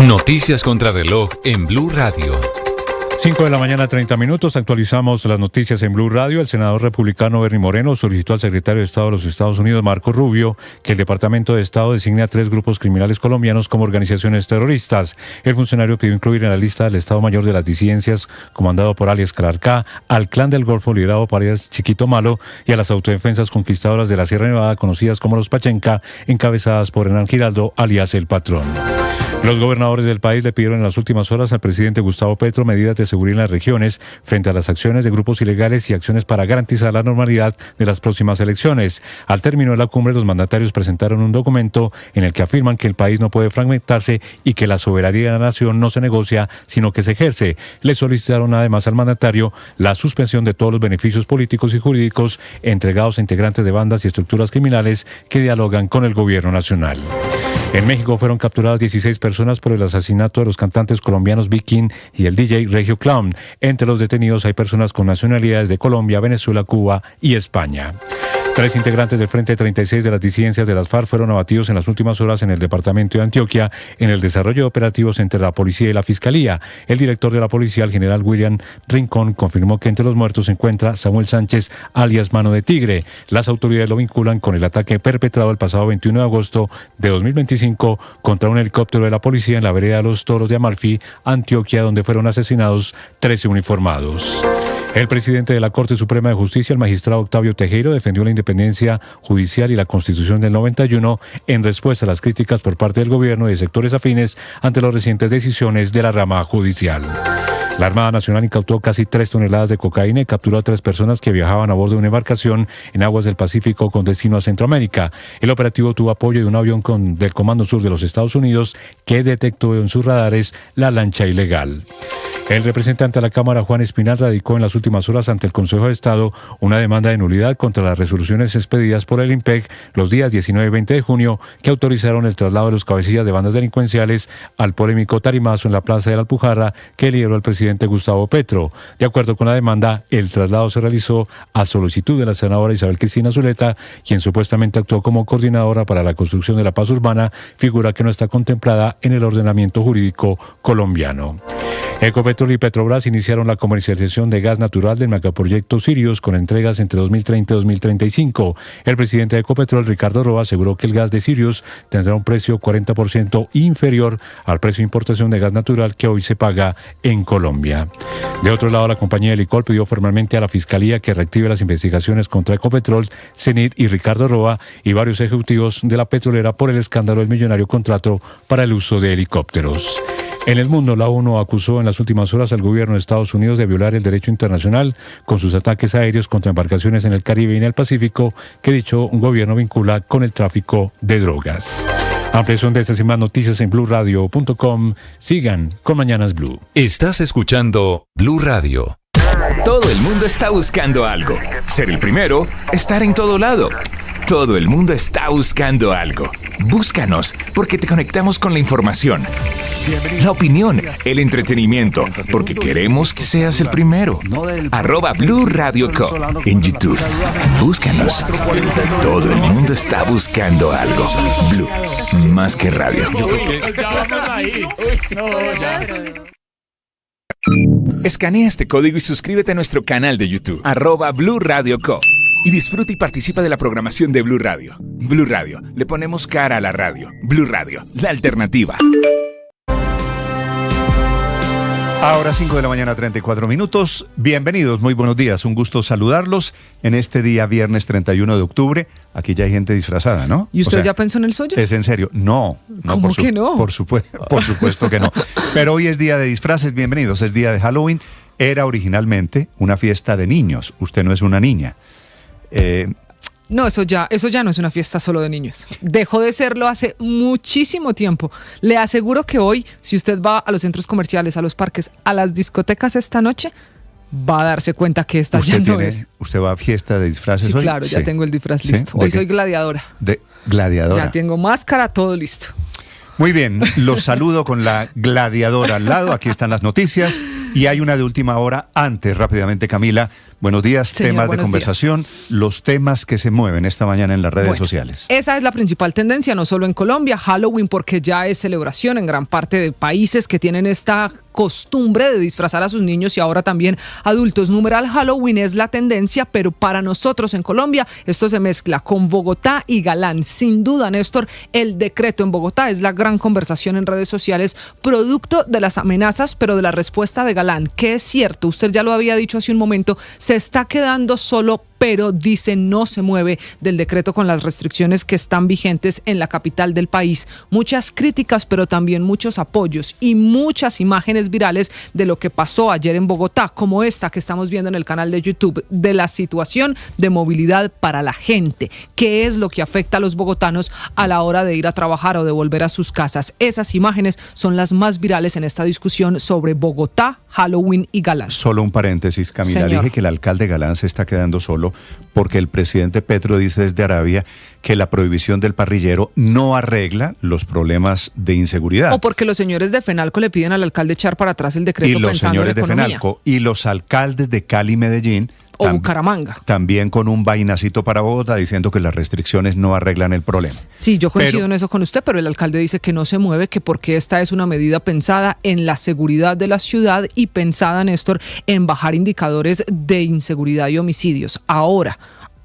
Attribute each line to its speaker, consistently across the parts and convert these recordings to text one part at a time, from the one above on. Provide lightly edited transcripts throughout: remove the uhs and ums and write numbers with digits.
Speaker 1: Noticias contra reloj en Blue Radio.
Speaker 2: 5 de la mañana, 30 minutos. Actualizamos las noticias en Blue Radio. El senador republicano Bernie Moreno solicitó al secretario de Estado de los Estados Unidos, Marco Rubio, que el Departamento de Estado designe a 3 grupos criminales colombianos como organizaciones terroristas. El funcionario pidió incluir en la lista del Estado Mayor de las Disidencias, comandado por alias Calarcá, al Clan del Golfo, liderado por alias Chiquito Malo, y a las autodefensas conquistadoras de la Sierra Nevada, conocidas como los Pachenca, encabezadas por Hernán Giraldo, alias El Patrón. Los gobernadores del país le pidieron en las últimas horas al presidente Gustavo Petro medidas de seguridad en las regiones frente a las acciones de grupos ilegales y acciones para garantizar la normalidad de las próximas elecciones. Al término de la cumbre, los mandatarios presentaron un documento en el que afirman que el país no puede fragmentarse y que la soberanía de la nación no se negocia, sino que se ejerce. Le solicitaron además al mandatario la suspensión de todos los beneficios políticos y jurídicos entregados a integrantes de bandas y estructuras criminales que dialogan con el gobierno nacional. En México fueron capturadas 16 personas por el asesinato de los cantantes colombianos Big King y el DJ Regio Clown. Entre los detenidos hay personas con nacionalidades de Colombia, Venezuela, Cuba y España. 3 integrantes del Frente 36 de las disidencias de las FARC fueron abatidos en las últimas horas en el departamento de Antioquia en el desarrollo de operativos entre la policía y la fiscalía. El director de la policía, el general William Rincón, confirmó que entre los muertos se encuentra Samuel Sánchez, alias Mano de Tigre. Las autoridades lo vinculan con el ataque perpetrado el pasado 21 de agosto de 2025 contra un helicóptero de la policía en la vereda de los Toros de Amalfi, Antioquia, donde fueron asesinados 13 uniformados. El presidente de la Corte Suprema de Justicia, el magistrado Octavio Tejero, defendió la independencia judicial y la Constitución del 91 en respuesta a las críticas por parte del gobierno y de sectores afines ante las recientes decisiones de la rama judicial. La Armada Nacional incautó casi 3 toneladas de cocaína y capturó a 3 personas que viajaban a bordo de una embarcación en aguas del Pacífico con destino a Centroamérica. El operativo tuvo apoyo de un avión del Comando Sur de los Estados Unidos que detectó en sus radares la lancha ilegal. El representante de la Cámara, Juan Espinal, radicó en las últimas horas ante el Consejo de Estado una demanda de nulidad contra las resoluciones expedidas por el IMPEC los días 19 y 20 de junio que autorizaron el traslado de los cabecillas de bandas delincuenciales al polémico tarimazo en la Plaza de la Alpujarra que lideró el presidente Gustavo Petro. De acuerdo con la demanda, el traslado se realizó a solicitud de la senadora Isabel Cristina Zuleta, quien supuestamente actuó como coordinadora para la construcción de la paz urbana, figura que no está contemplada en el ordenamiento jurídico colombiano. Ecopetrol y Petrobras iniciaron la comercialización de gas natural del megaproyecto Sirius con entregas entre 2030 y 2035. El presidente de Ecopetrol, Ricardo Roa, aseguró que el gas de Sirius tendrá un precio 40% inferior al precio de importación de gas natural que hoy se paga en Colombia. De otro lado, la compañía Elicol pidió formalmente a la Fiscalía que reactive las investigaciones contra Ecopetrol, Cenit y Ricardo Roa y varios ejecutivos de la petrolera por el escándalo del millonario contrato para el uso de helicópteros. En el mundo, la ONU acusó en las últimas horas al gobierno de Estados Unidos de violar el derecho internacional con sus ataques aéreos contra embarcaciones en el Caribe y en el Pacífico, que dicho gobierno vincula con el tráfico de drogas. Ampliación de estas y más noticias en BlueRadio.com. Sigan con Mañanas Blue.
Speaker 1: Estás escuchando Blue Radio.
Speaker 3: Todo el mundo está buscando algo. Ser el primero, estar en todo lado. Todo el mundo está buscando algo. Búscanos, porque te conectamos con la información, la opinión, el entretenimiento, porque queremos que seas el primero. @Blue Radio Co. en YouTube. Búscanos. Todo el mundo está buscando algo. Blue, más que radio. Escanea este código y suscríbete a nuestro canal de YouTube, @Blue Radio Co. Y disfruta y participa de la programación de Blue Radio. Blue Radio, le ponemos cara a la radio. Blue Radio, la alternativa.
Speaker 4: Ahora 5 de la mañana, 34 minutos. Bienvenidos, muy buenos días. Un gusto saludarlos en este día viernes 31 de octubre. Aquí ya hay gente disfrazada, ¿no?
Speaker 5: ¿Y usted ya pensó en el suyo?
Speaker 4: ¿Es en serio? No.
Speaker 5: ¿Cómo que no?
Speaker 4: Por supuesto que no. Pero hoy es día de disfraces, bienvenidos. Es día de Halloween. Era originalmente una fiesta de niños. Usted no es una niña.
Speaker 5: No, eso ya no es una fiesta solo de niños. Dejó de serlo hace muchísimo tiempo. Le aseguro que hoy, si usted va a los centros comerciales, a los parques, a las discotecas esta noche, va a darse cuenta que esta ya no es.
Speaker 4: ¿Usted va a fiesta de disfraces hoy?
Speaker 5: Claro, ya tengo el disfraz listo. Hoy soy gladiadora.
Speaker 4: ¿De gladiadora?
Speaker 5: Ya tengo máscara, todo listo.
Speaker 4: Muy bien, los saludo con la gladiadora al lado. Aquí están las noticias y hay una de última hora. Antes, rápidamente, Camila, Buenos días,
Speaker 5: Señor,
Speaker 4: temas de
Speaker 5: buenos
Speaker 4: conversación, los temas que se mueven esta mañana en las redes sociales.
Speaker 5: Esa es la principal tendencia, no solo en Colombia, Halloween, porque ya es celebración en gran parte de países que tienen esta costumbre de disfrazar a sus niños y ahora también adultos. Numeral Halloween es la tendencia, pero para nosotros en Colombia esto se mezcla con Bogotá y Galán. Sin duda, Néstor, el decreto en Bogotá es la gran conversación en redes sociales, producto de las amenazas, pero de la respuesta de Galán, que es cierto, usted ya lo había dicho hace un momento, se está quedando solo, pero dice no se mueve del decreto con las restricciones que están vigentes en la capital del país. Muchas críticas, pero también muchos apoyos y muchas imágenes virales de lo que pasó ayer en Bogotá, como esta que estamos viendo en el canal de YouTube, de la situación de movilidad para la gente. ¿Qué es lo que afecta a los bogotanos a la hora de ir a trabajar o de volver a sus casas? Esas imágenes son las más virales en esta discusión sobre Bogotá, Halloween y Galán.
Speaker 4: Solo un paréntesis, Camila.
Speaker 5: Señor.
Speaker 4: Dije que el alcalde Galán se está quedando solo porque el presidente Petro dice desde Arabia que la prohibición del parrillero no arregla los problemas de inseguridad.
Speaker 5: O porque los señores de FENALCO le piden al alcalde echar para atrás el decreto
Speaker 4: Y los
Speaker 5: pensando
Speaker 4: señores
Speaker 5: en
Speaker 4: de
Speaker 5: economía.
Speaker 4: FENALCO y los alcaldes de Cali y Medellín
Speaker 5: O Bucaramanga.
Speaker 4: también con un vainacito para Bogotá diciendo que las restricciones no arreglan el problema.
Speaker 5: Sí, yo coincido
Speaker 4: Pero-
Speaker 5: en eso con usted, pero el alcalde dice que no se mueve, que porque esta es una medida pensada en la seguridad de la ciudad y pensada, Néstor, en bajar indicadores de inseguridad y homicidios. Ahora,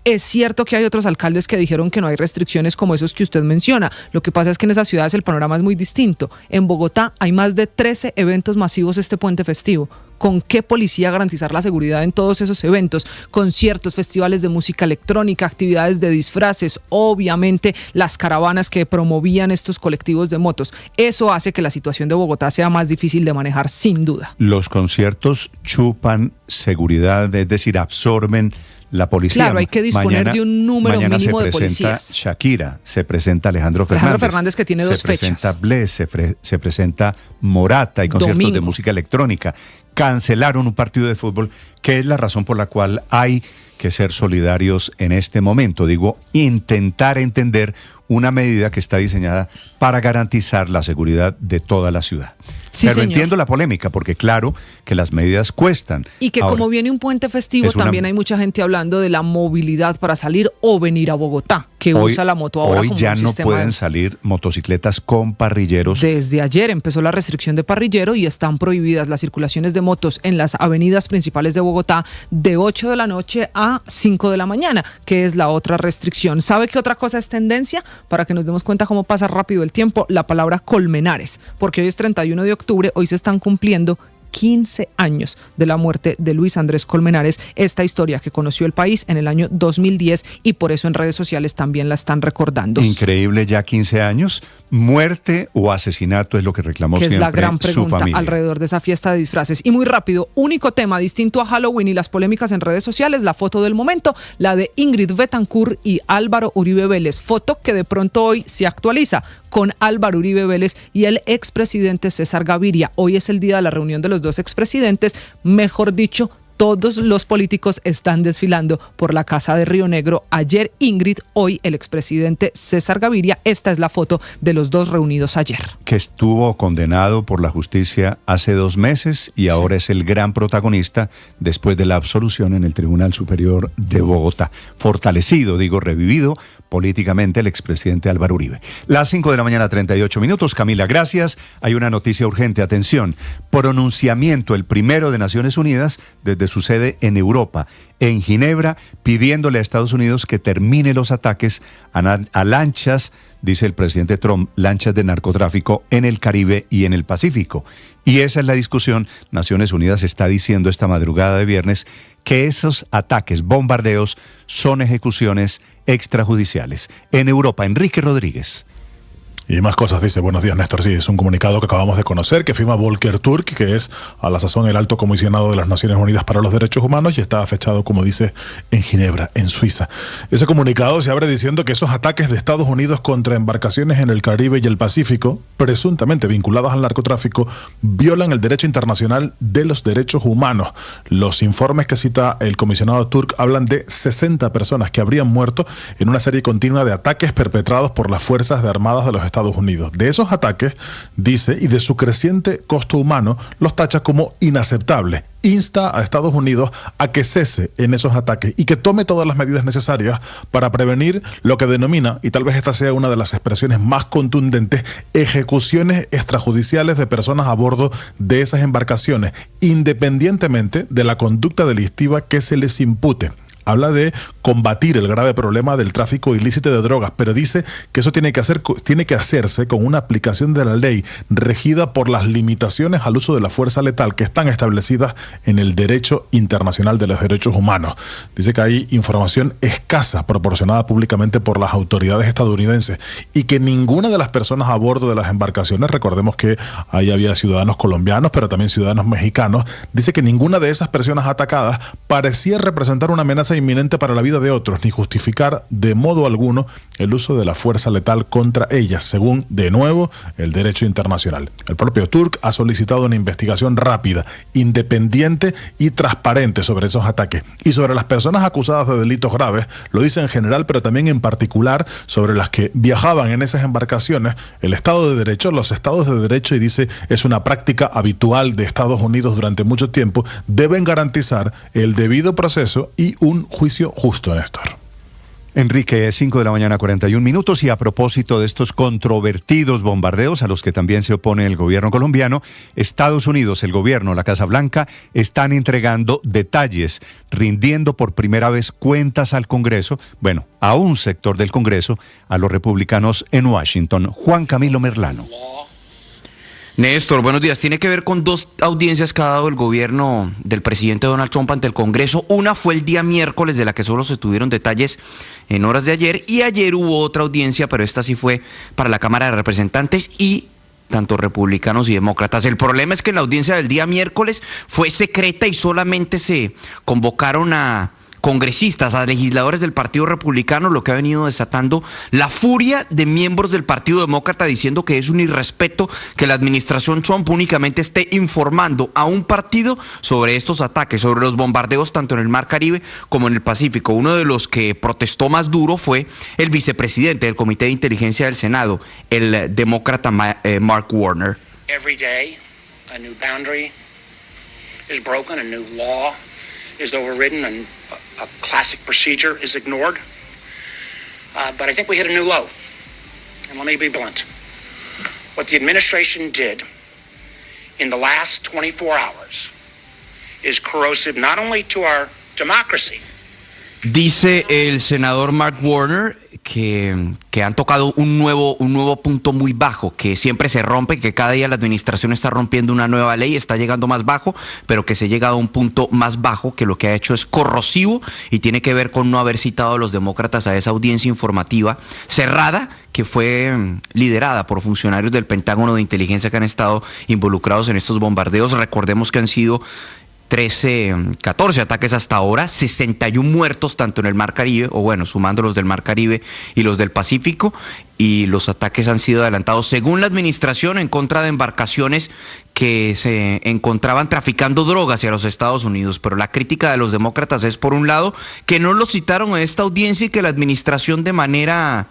Speaker 5: es cierto que hay otros alcaldes que dijeron que no hay restricciones como esos que usted menciona. Lo que pasa es que en esas ciudades el panorama es muy distinto. En Bogotá hay más de 13 eventos masivos este puente festivo. ¿Con qué policía garantizar la seguridad en todos esos eventos? Conciertos, festivales de música electrónica, actividades de disfraces, obviamente las caravanas que promovían estos colectivos de motos. Eso hace que la situación de Bogotá sea más difícil de manejar, sin duda.
Speaker 4: Los conciertos chupan seguridad, es decir, absorben la policía.
Speaker 5: Claro, hay que disponer de un número
Speaker 4: mañana
Speaker 5: mínimo de
Speaker 4: se presenta
Speaker 5: policías.
Speaker 4: Shakira, se presenta Alejandro Fernández.
Speaker 5: Alejandro Fernández, que tiene dos fechas.
Speaker 4: Se presenta Bless, se presenta Morata, hay conciertos
Speaker 5: Domingo.
Speaker 4: de música electrónica. Cancelaron un partido de fútbol, que es la razón por la cual hay que ser solidarios en este momento. Digo, intentar entender una medida que está diseñada para garantizar la seguridad de toda la ciudad.
Speaker 5: Sí,
Speaker 4: Pero
Speaker 5: señor.
Speaker 4: entiendo la polémica, porque claro que las medidas cuestan.
Speaker 5: Y que
Speaker 4: Ahora,
Speaker 5: como viene un puente festivo,
Speaker 4: es una-
Speaker 5: también hay mucha gente hablando de la movilidad para salir o venir a Bogotá, que usa la moto ahora
Speaker 4: hoy
Speaker 5: como
Speaker 4: ya
Speaker 5: un
Speaker 4: no
Speaker 5: sistema
Speaker 4: pueden
Speaker 5: de-
Speaker 4: salir motocicletas con parrilleros.
Speaker 5: Desde ayer empezó la restricción de parrillero y están prohibidas las circulaciones de motos en las avenidas principales de Bogotá de 8 de la noche a 5 de la mañana, que es la otra restricción. ¿Sabe qué otra cosa es tendencia? Para que nos demos cuenta cómo pasa rápido el tiempo, la palabra colmenares, porque hoy es 31 de octubre, hoy se están cumpliendo 15 años de la muerte de Luis Andrés Colmenares, esta historia que conoció el país en el año 2010 y por eso en redes sociales también la están recordando.
Speaker 4: Increíble, ya 15 años. Muerte o asesinato es lo que reclamó
Speaker 5: Que es
Speaker 4: siempre
Speaker 5: la gran
Speaker 4: su
Speaker 5: pregunta
Speaker 4: familia.
Speaker 5: alrededor de esa fiesta de disfraces. Y muy rápido, único tema distinto a Halloween y las polémicas en redes sociales, la foto del momento, la de Ingrid Betancourt y Álvaro Uribe Vélez. Foto que de pronto hoy se actualiza con Álvaro Uribe Vélez y el expresidente César Gaviria. Hoy es el día de la reunión de los dos expresidentes, mejor dicho, todos los políticos están desfilando por la Casa de Río Negro. Ayer Ingrid, hoy el expresidente César Gaviria. Esta es la foto de los dos reunidos ayer.
Speaker 4: Que estuvo condenado por la justicia hace 2 meses y ahora es el gran protagonista después de la absolución en el Tribunal Superior de Bogotá. Fortalecido, digo, revivido políticamente el expresidente Álvaro Uribe. Las 5 de la mañana, 38 minutos. Camila, gracias. Hay una noticia urgente. Atención. Pronunciamiento, el primero de Naciones Unidas desde su sede en Europa, en Ginebra, pidiéndole a Estados Unidos que termine los ataques a lanchas, dice el presidente Trump, lanchas de narcotráfico en el Caribe y en el Pacífico. Y esa es la discusión. Naciones Unidas está diciendo esta madrugada de viernes que esos ataques, bombardeos, son ejecuciones extrajudiciales. En Europa, Enrique Rodríguez.
Speaker 6: Y más cosas, dice. Buenos días, Néstor. Sí, es un comunicado que acabamos de conocer que firma Volker Turk, que es a la sazón el alto comisionado de las Naciones Unidas para los Derechos Humanos y está fechado, como dice, en Ginebra, en Suiza. Ese comunicado se abre diciendo que esos ataques de Estados Unidos contra embarcaciones en el Caribe y el Pacífico, presuntamente vinculados al narcotráfico, violan el derecho internacional de los derechos humanos. Los informes que cita el comisionado Turk hablan de 60 personas que habrían muerto en una serie continua de ataques perpetrados por las Fuerzas Armadas de los Estados Unidos. De esos ataques, dice, y de su creciente costo humano, los tacha como inaceptables insta a Estados Unidos a que cese en esos ataques y que tome todas las medidas necesarias para prevenir lo que denomina, y tal vez esta sea una de las expresiones más contundentes, ejecuciones extrajudiciales de personas a bordo de esas embarcaciones, independientemente de la conducta delictiva que se les impute. Habla de combatir el grave problema del tráfico ilícito de drogas, pero dice que eso tiene que hacerse con una aplicación de la ley regida por las limitaciones al uso de la fuerza letal que están establecidas en el derecho internacional de los derechos humanos. Dice que hay información escasa proporcionada públicamente por las autoridades estadounidenses y que ninguna de las personas a bordo de las embarcaciones, recordemos que ahí había ciudadanos colombianos, pero también ciudadanos mexicanos, dice que ninguna de esas personas atacadas parecía representar una amenaza inminente para la vida de otros, ni justificar de modo alguno el uso de la fuerza letal contra ellas, según, de nuevo, el derecho internacional. El propio Turk ha solicitado una investigación rápida, independiente y transparente sobre esos ataques y sobre las personas acusadas de delitos graves, lo dice en general, pero también en particular sobre las que viajaban en esas embarcaciones, el Estado de Derecho, los Estados de Derecho, y dice es una práctica habitual de Estados Unidos durante mucho tiempo, deben garantizar el debido proceso y un juicio justo, Néstor.
Speaker 4: Enrique, 5:41 a.m, y a propósito de estos controvertidos bombardeos a los que también se opone el gobierno colombiano, Estados Unidos, el gobierno, la Casa Blanca, están entregando detalles, rindiendo por primera vez cuentas al Congreso, bueno, a un sector del Congreso, a los republicanos en Washington. Juan Camilo Merlano.
Speaker 7: Néstor, buenos días. Tiene que ver con dos audiencias que ha dado el gobierno del presidente Donald Trump ante el Congreso. Una fue el día miércoles, de la que solo se tuvieron detalles en horas de ayer, y ayer hubo otra audiencia, pero esta sí fue para la Cámara de Representantes y tanto republicanos y demócratas. El problema es que en la audiencia del día miércoles fue secreta y solamente se convocaron a congresistas, a legisladores del Partido Republicano, lo que ha venido desatando la furia de miembros del Partido Demócrata, diciendo que es un irrespeto que la administración Trump únicamente esté informando a un partido sobre estos ataques, sobre los bombardeos tanto en el Mar Caribe como en el Pacífico. Uno de los que protestó más duro fue el vicepresidente del Comité de Inteligencia del Senado, el demócrata Mark Warner.
Speaker 8: Every day, a new boundary is broken, a new law is overridden, and a classic procedure is ignored. But I think we hit a new low. And let me be blunt. What the administration did in the last 24 hours is corrosive not only to our democracy.
Speaker 7: Dice el senador Mark Warner que han tocado un nuevo punto muy bajo, que siempre se rompe, que cada día la administración está rompiendo una nueva ley, está llegando más bajo, pero que se ha llegado a un punto más bajo, que lo que ha hecho es corrosivo y tiene que ver con no haber citado a los demócratas a esa audiencia informativa cerrada, que fue liderada por funcionarios del Pentágono de inteligencia que han estado involucrados en estos bombardeos. Recordemos que han sido 14 ataques hasta ahora, 61 muertos tanto en el Mar Caribe, o bueno, sumando los del Mar Caribe y los del Pacífico, y los ataques han sido adelantados, según la administración, en contra de embarcaciones que se encontraban traficando drogas hacia los Estados Unidos. Pero la crítica de los demócratas es, por un lado, que no los citaron en esta audiencia y que la administración de manera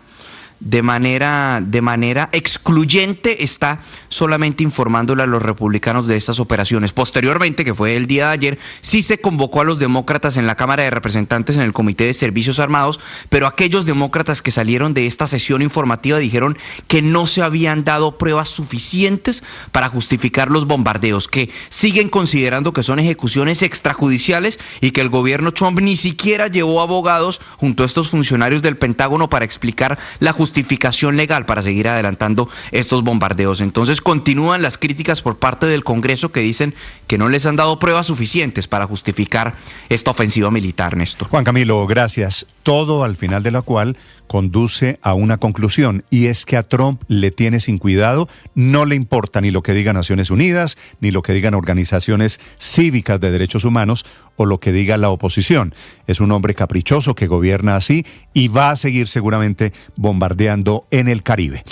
Speaker 7: excluyente está solamente informándole a los republicanos de estas operaciones. Posteriormente, que fue el día de ayer, sí se convocó a los demócratas en la Cámara de Representantes en el Comité de Servicios Armados, pero aquellos demócratas que salieron de esta sesión informativa dijeron que no se habían dado pruebas suficientes para justificar los bombardeos, que siguen considerando que son ejecuciones extrajudiciales y que el gobierno Trump ni siquiera llevó abogados junto a estos funcionarios del Pentágono para explicar la justificación legal para seguir adelantando estos bombardeos. Entonces continúan las críticas por parte del Congreso, que dicen que no les han dado pruebas suficientes para justificar esta ofensiva militar, Néstor.
Speaker 4: Juan Camilo, gracias. Todo al final de la cual conduce a una conclusión, y es que a Trump le tiene sin cuidado, no le importa ni lo que digan Naciones Unidas, ni lo que digan organizaciones cívicas de derechos humanos o lo que diga la oposición. Es un hombre caprichoso que gobierna así y va a seguir seguramente bombardeando en el Caribe.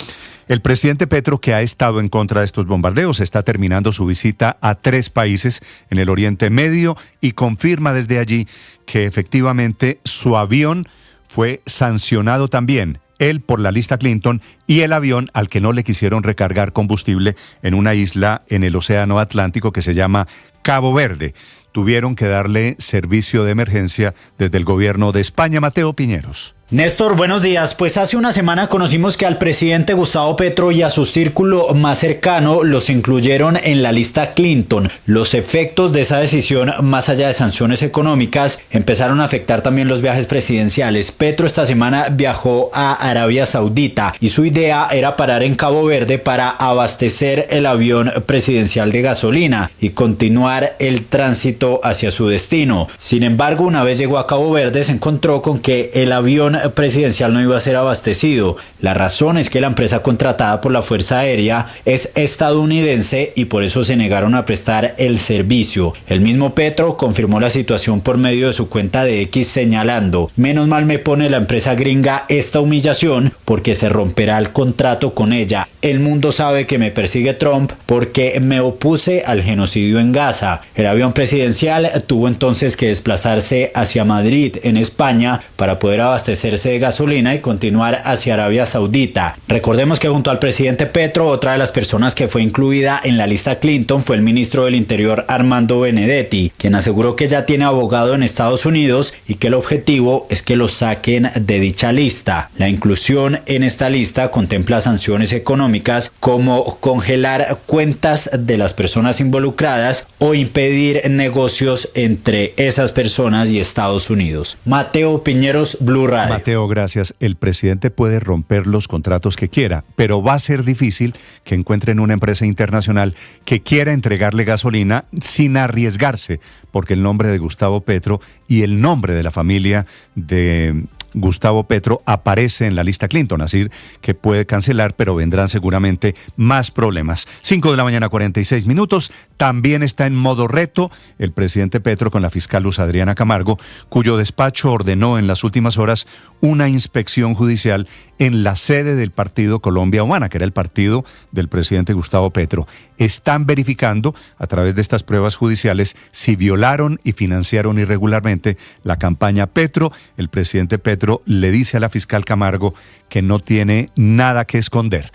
Speaker 4: El presidente Petro, que ha estado en contra de estos bombardeos, está terminando su visita a 3 países en el Oriente Medio y confirma desde allí que efectivamente su avión fue sancionado también, él por la lista Clinton, y el avión al que no le quisieron recargar combustible en una isla en el Océano Atlántico que se llama Cabo Verde. tuvieron que darle servicio de emergencia desde el gobierno de España. Mateo Piñeros.
Speaker 9: Néstor, buenos días. Pues hace una semana conocimos que al presidente Gustavo Petro y a su círculo más cercano los incluyeron en la lista Clinton. Los efectos de esa decisión, más allá de sanciones económicas, empezaron a afectar también los viajes presidenciales. Petro esta semana viajó a Arabia Saudita y su idea era parar en Cabo Verde para abastecer el avión presidencial de gasolina y continuar el tránsito hacia su destino. Sin embargo, una vez llegó a Cabo Verde, se encontró con que el avión presidencial no iba a ser abastecido. La razón es que la empresa contratada por la Fuerza Aérea es estadounidense y por eso se negaron a prestar el servicio. El mismo Petro confirmó la situación por medio de su cuenta de X señalando: menos mal me pone la empresa gringa esta humillación porque se romperá el contrato con ella. El mundo sabe que me persigue Trump porque me opuse al genocidio en Gaza. El avión presidencial tuvo entonces que desplazarse hacia Madrid, en España, para poder abastecerse de gasolina y continuar hacia Arabia Saudita. Recordemos que junto al presidente Petro, otra de las personas que fue incluida en la lista Clinton fue el ministro del Interior Armando Benedetti, quien aseguró que ya tiene abogado en Estados Unidos y que el objetivo es que lo saquen de dicha lista. La inclusión en esta lista contempla sanciones económicas como congelar cuentas de las personas involucradas o impedir negocios entre esas personas y Estados Unidos. Mateo Piñeros, Blue Radio.
Speaker 4: Mateo, gracias. El presidente puede romper los contratos que quiera, pero va a ser difícil que encuentren una empresa internacional que quiera entregarle gasolina sin arriesgarse, porque el nombre de Gustavo Petro y el nombre de la familia de Gustavo Petro aparece en la lista Clinton, así que puede cancelar, pero vendrán seguramente más problemas. 5:46 a.m. También está en modo reto el presidente Petro con la fiscal Luz Adriana Camargo, cuyo despacho ordenó en las últimas horas una inspección judicial en la sede del partido Colombia Humana, que era el partido del presidente Gustavo Petro. Están verificando a través de estas pruebas judiciales si violaron y financiaron irregularmente la campaña Petro. El presidente Petro le dice a la fiscal Camargo que no tiene nada que esconder.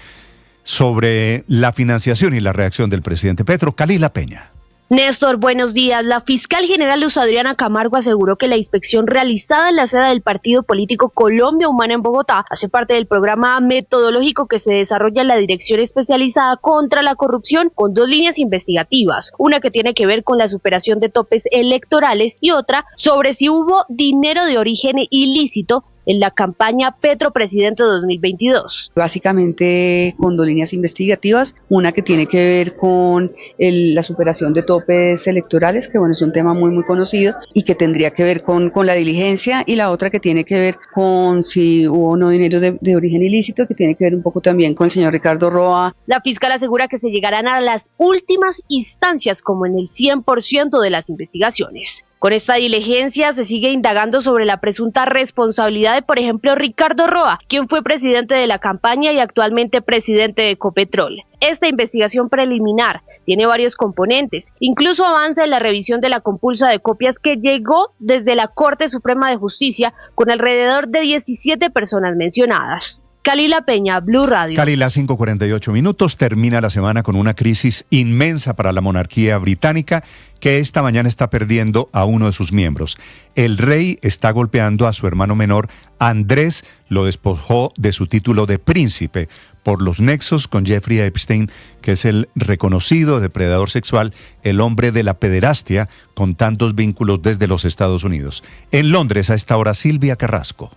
Speaker 4: Sobre la financiación y la reacción del presidente Petro, Kalila Peña.
Speaker 10: Néstor, buenos días. La fiscal general Luz Adriana Camargo aseguró que la inspección realizada en la sede del partido político Colombia Humana en Bogotá hace parte del programa metodológico que se desarrolla en la Dirección Especializada contra la Corrupción, con dos líneas investigativas, una que tiene que ver con la superación de topes electorales y otra sobre si hubo dinero de origen ilícito en la campaña Petro Presidente 2022.
Speaker 11: Básicamente con dos líneas investigativas, una que tiene que ver con la superación de topes electorales, que bueno, es un tema muy conocido y que tendría que ver con la diligencia, y la otra que tiene que ver con si hubo o no dinero de origen ilícito, que tiene que ver un poco también con el señor Ricardo Roa.
Speaker 10: La fiscal asegura que se llegarán a las últimas instancias como en el 100% de las investigaciones. Con esta diligencia se sigue indagando sobre la presunta responsabilidad de, por ejemplo, Ricardo Roa, quien fue presidente de la campaña y actualmente presidente de Ecopetrol. Esta investigación preliminar tiene varios componentes, incluso avanza en la revisión de la compulsa de copias que llegó desde la Corte Suprema de Justicia con alrededor de 17 personas mencionadas. Kalila Peña, Blue Radio.
Speaker 4: Kalila, 5:48 a.m. Termina la semana con una crisis inmensa para la monarquía británica, que esta mañana está perdiendo a uno de sus miembros. El rey está golpeando a su hermano menor. Andrés lo despojó de su título de príncipe por los nexos con Jeffrey Epstein, que es el reconocido depredador sexual, el hombre de la pederastia, con tantos vínculos desde los Estados Unidos. En Londres, a esta hora, Silvia Carrasco.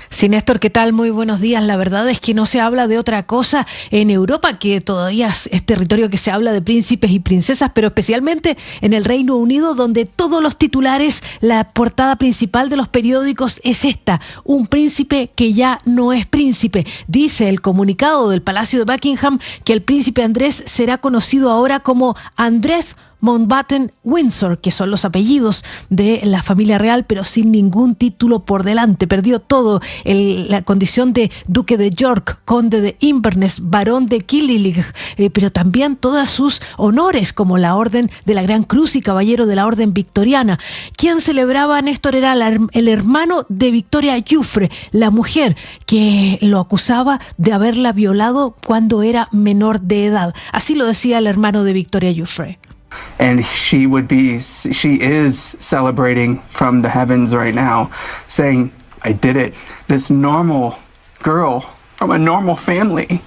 Speaker 12: Sí, Néstor, ¿qué tal? Muy buenos días. La verdad es que no se habla de otra cosa en Europa, que todavía es territorio que se habla de príncipes y princesas, pero especialmente en el Reino Unido, donde todos los titulares, la portada principal de los periódicos es esta: un príncipe que ya no es príncipe. Dice el comunicado del Palacio de Buckingham que el príncipe Andrés será conocido ahora como Andrés Mountbatten Windsor, que son los apellidos de la familia real, pero sin ningún título por delante. Perdió todo, la condición de duque de York, conde de Inverness, barón de Killyleagh, pero también todos sus honores, como la Orden de la Gran Cruz y caballero de la Orden Victoriana. Quien celebraba, Néstor, era el hermano de Victoria Giuffre, la mujer que lo acusaba de haberla violado cuando era menor de edad. Así lo decía el hermano de Victoria Giuffre.
Speaker 13: And she is celebrating from the heavens right now, saying, I did it. This normal girl from a normal family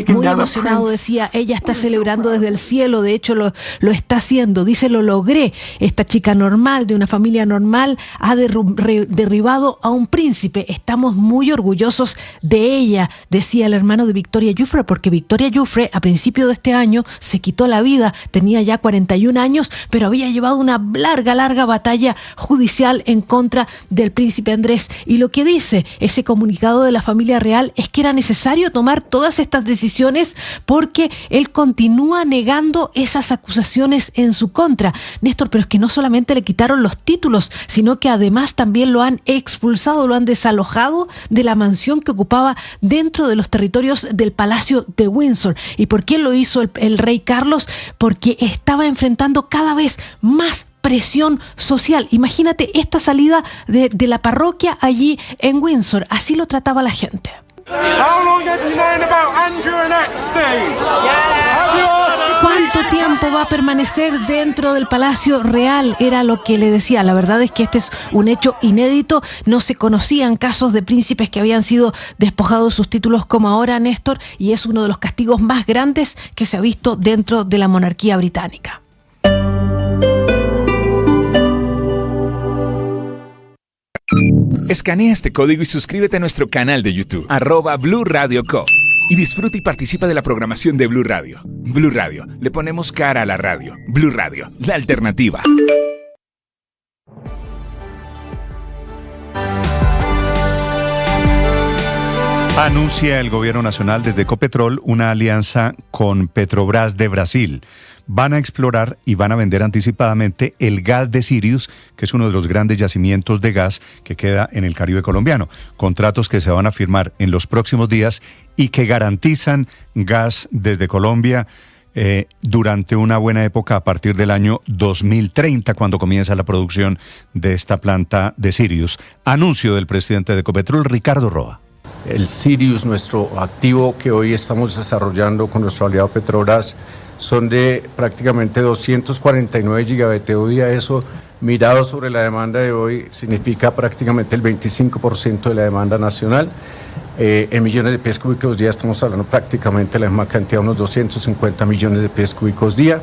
Speaker 12: Muy emocionado decía, ella está celebrando desde el cielo, de hecho lo está haciendo, dice, lo logré, esta chica normal, de una familia normal, ha derribado a un príncipe, estamos muy orgullosos de ella, decía el hermano de Victoria Giuffre, porque Victoria Giuffre a principio de este año se quitó la vida, tenía ya 41 años, pero había llevado una larga batalla judicial en contra del príncipe Andrés, y lo que dice ese comunicado de la familia real es que era necesario tomar todas estas decisiones porque él continúa negando esas acusaciones en su contra. Néstor, pero es que no solamente le quitaron los títulos, sino que además también lo han expulsado, lo han desalojado de la mansión que ocupaba dentro de los territorios del Palacio de Windsor. ¿Y por qué lo hizo el rey Carlos? Porque estaba enfrentando cada vez más presión social. Imagínate esta salida de la parroquia allí en Windsor. Así lo trataba la gente. ¿Cuánto tiempo va a permanecer dentro del Palacio Real? Era lo que le decía. La verdad es que este es un hecho inédito. No se conocían casos de príncipes que habían sido despojados de sus títulos como ahora, Néstor, y es uno de los castigos más grandes que se ha visto dentro de la monarquía británica.
Speaker 3: Escanea este código y suscríbete a nuestro canal de YouTube, @Blue Radio Co. Y disfruta y participa de la programación de Blue Radio. Blue Radio, le ponemos cara a la radio. Blue Radio, la alternativa.
Speaker 4: Anuncia el gobierno nacional desde Ecopetrol una alianza con Petrobras de Brasil. Van a explorar y van a vender anticipadamente el gas de Sirius, que es uno de los grandes yacimientos de gas que queda en el Caribe colombiano. Contratos que se van a firmar en los próximos días y que garantizan gas desde Colombia durante una buena época a partir del año 2030, cuando comienza la producción de esta planta de Sirius. Anuncio del presidente de Ecopetrol, Ricardo Roa.
Speaker 14: El Sirius, nuestro activo que hoy estamos desarrollando con nuestro aliado Petrobras, son de prácticamente 249 gigavatios día. Eso, mirado sobre la demanda de hoy, significa prácticamente el 25% de la demanda nacional. En millones de pies cúbicos día estamos hablando prácticamente la misma cantidad, unos 250 millones de pies cúbicos día,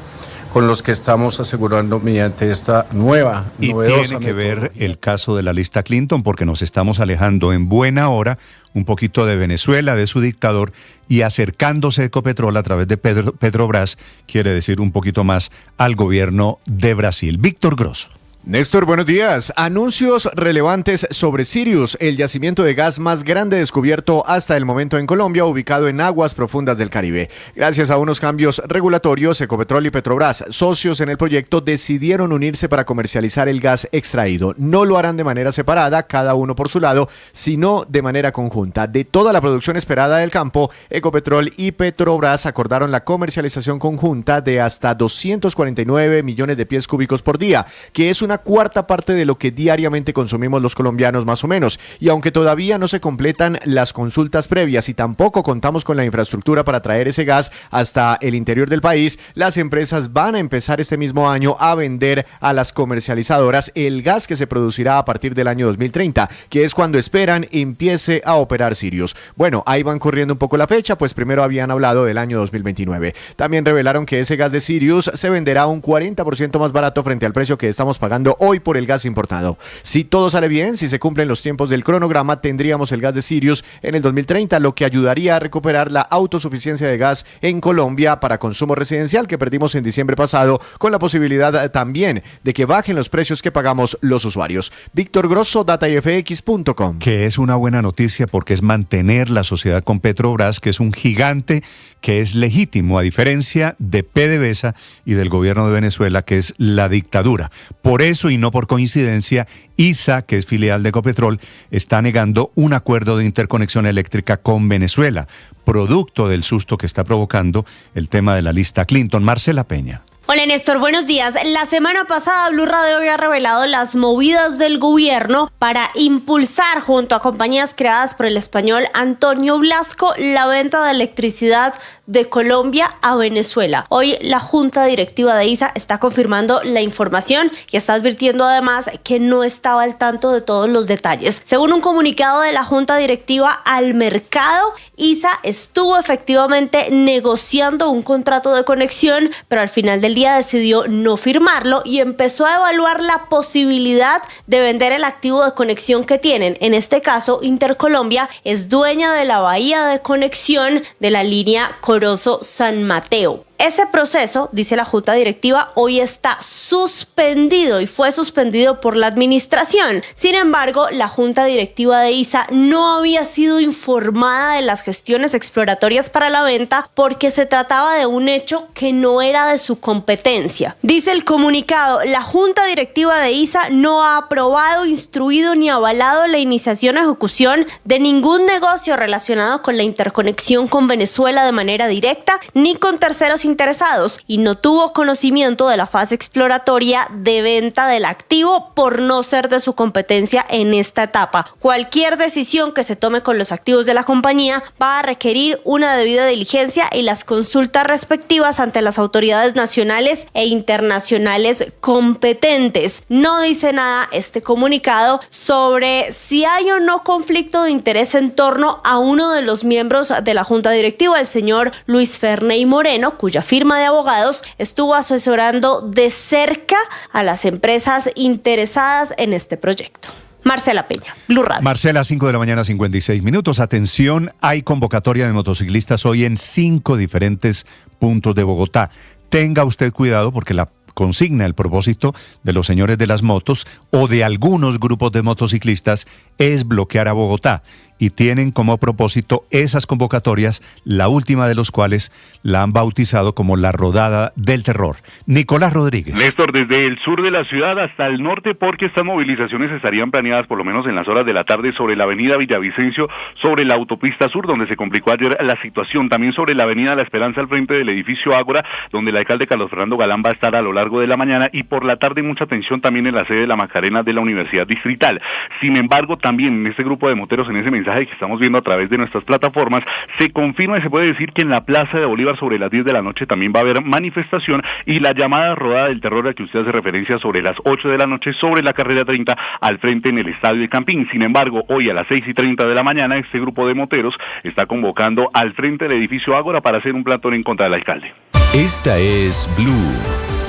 Speaker 14: con los que estamos asegurando mediante esta nueva, novedosa.
Speaker 4: Tiene que ver el caso de la lista Clinton, porque nos estamos alejando en buena hora un poquito de Venezuela, de su dictador, y acercándose Ecopetrol a través de Petrobras, quiere decir un poquito más al gobierno de Brasil. Víctor Grosso.
Speaker 15: Néstor, buenos días. Anuncios relevantes sobre Sirius, el yacimiento de gas más grande descubierto hasta el momento en Colombia, ubicado en aguas profundas del Caribe. Gracias a unos cambios regulatorios, Ecopetrol y Petrobras, socios en el proyecto, decidieron unirse para comercializar el gas extraído. No lo harán de manera separada, cada uno por su lado, sino de manera conjunta. De toda la producción esperada del campo, Ecopetrol y Petrobras acordaron la comercialización conjunta de hasta 249 millones de pies cúbicos por día, que es una cuarta parte de lo que diariamente consumimos los colombianos más o menos. Y aunque todavía no se completan las consultas previas y tampoco contamos con la infraestructura para traer ese gas hasta el interior del país, las empresas van a empezar este mismo año a vender a las comercializadoras el gas que se producirá a partir del año 2030, que es cuando esperan empiece a operar Sirius. Bueno, ahí van corriendo un poco la fecha, pues primero habían hablado del año 2029. También revelaron que ese gas de Sirius se venderá un 40% más barato frente al precio que estamos pagando hoy por el gas importado. Si todo sale bien, si se cumplen los tiempos del cronograma, tendríamos el gas de Sirius en el 2030, lo que ayudaría a recuperar la autosuficiencia de gas en Colombia para consumo residencial que perdimos en diciembre pasado, con la posibilidad también de que bajen los precios que pagamos los usuarios. Víctor Grosso, datafx.com.
Speaker 4: Que es una buena noticia porque es mantener la sociedad con Petrobras, que es un gigante que es legítimo, a diferencia de PDVSA y del gobierno de Venezuela, que es la dictadura. Por eso, y no por coincidencia, ISA, que es filial de Ecopetrol, está negando un acuerdo de interconexión eléctrica con Venezuela, producto del susto que está provocando el tema de la lista Clinton. Marcela Peña.
Speaker 16: Hola Néstor, buenos días. La semana pasada Blue Radio había revelado las movidas del gobierno para impulsar junto a compañías creadas por el español Antonio Blasco la venta de electricidad de Colombia a Venezuela. Hoy la Junta Directiva de ISA está confirmando la información y está advirtiendo además que no estaba al tanto de todos los detalles. Según un comunicado de la Junta Directiva al mercado, ISA estuvo efectivamente negociando un contrato de conexión, pero al final del día decidió no firmarlo y empezó a evaluar la posibilidad de vender el activo de conexión que tienen. En este caso, Intercolombia es dueña de la bahía de conexión de la línea Corozo-San Mateo. Ese proceso, dice la Junta Directiva, hoy está suspendido y fue suspendido por la administración. Sin embargo, la Junta Directiva de ISA no había sido informada de las gestiones exploratorias para la venta porque se trataba de un hecho que no era de su competencia. Dice el comunicado, la Junta Directiva de ISA no ha aprobado, instruido ni avalado la iniciación o ejecución de ningún negocio relacionado con la interconexión con Venezuela de manera directa ni con terceros interesados y no tuvo conocimiento de la fase exploratoria de venta del activo por no ser de su competencia en esta etapa. Cualquier decisión que se tome con los activos de la compañía va a requerir una debida diligencia y las consultas respectivas ante las autoridades nacionales e internacionales competentes. No dice nada este comunicado sobre si hay o no conflicto de interés en torno a uno de los miembros de la Junta Directiva, el señor Luis Ferney Moreno, cuya firma de abogados estuvo asesorando de cerca a las empresas interesadas en este proyecto. Marcela Peña, Blue Radio.
Speaker 4: Marcela, 5 de la mañana, 56 minutos. Atención, hay convocatoria de motociclistas hoy en 5 diferentes puntos de Bogotá. Tenga usted cuidado porque la consigna, el propósito de los señores de las motos o de algunos grupos de motociclistas es bloquear a Bogotá. Y tienen como propósito esas convocatorias, la última de los cuales la han bautizado como la Rodada del Terror. Nicolás Rodríguez.
Speaker 17: Néstor, desde el sur de la ciudad hasta el norte, porque estas movilizaciones estarían planeadas por lo menos en las horas de la tarde sobre la avenida Villavicencio, sobre la autopista sur, donde se complicó ayer la situación, también sobre la avenida La Esperanza al frente del edificio Ágora, donde el alcalde Carlos Fernando Galán va a estar a lo largo de la mañana, y por la tarde mucha atención también en la sede de la Macarena de la Universidad Distrital. Sin embargo, también en este grupo de moteros, en ese mensaje que estamos viendo a través de nuestras plataformas, se confirma y se puede decir que en la Plaza de Bolívar sobre las 10 de la noche también va a haber manifestación y la llamada Rodada del Terror a que usted hace referencia sobre las 8 de la noche sobre la carrera 30 al frente en el Estadio de Campín. Sin embargo, hoy a las 6:30 de la mañana este grupo de moteros está convocando al frente del edificio Ágora para hacer un plantón en contra del alcalde.
Speaker 1: Esta es Blue,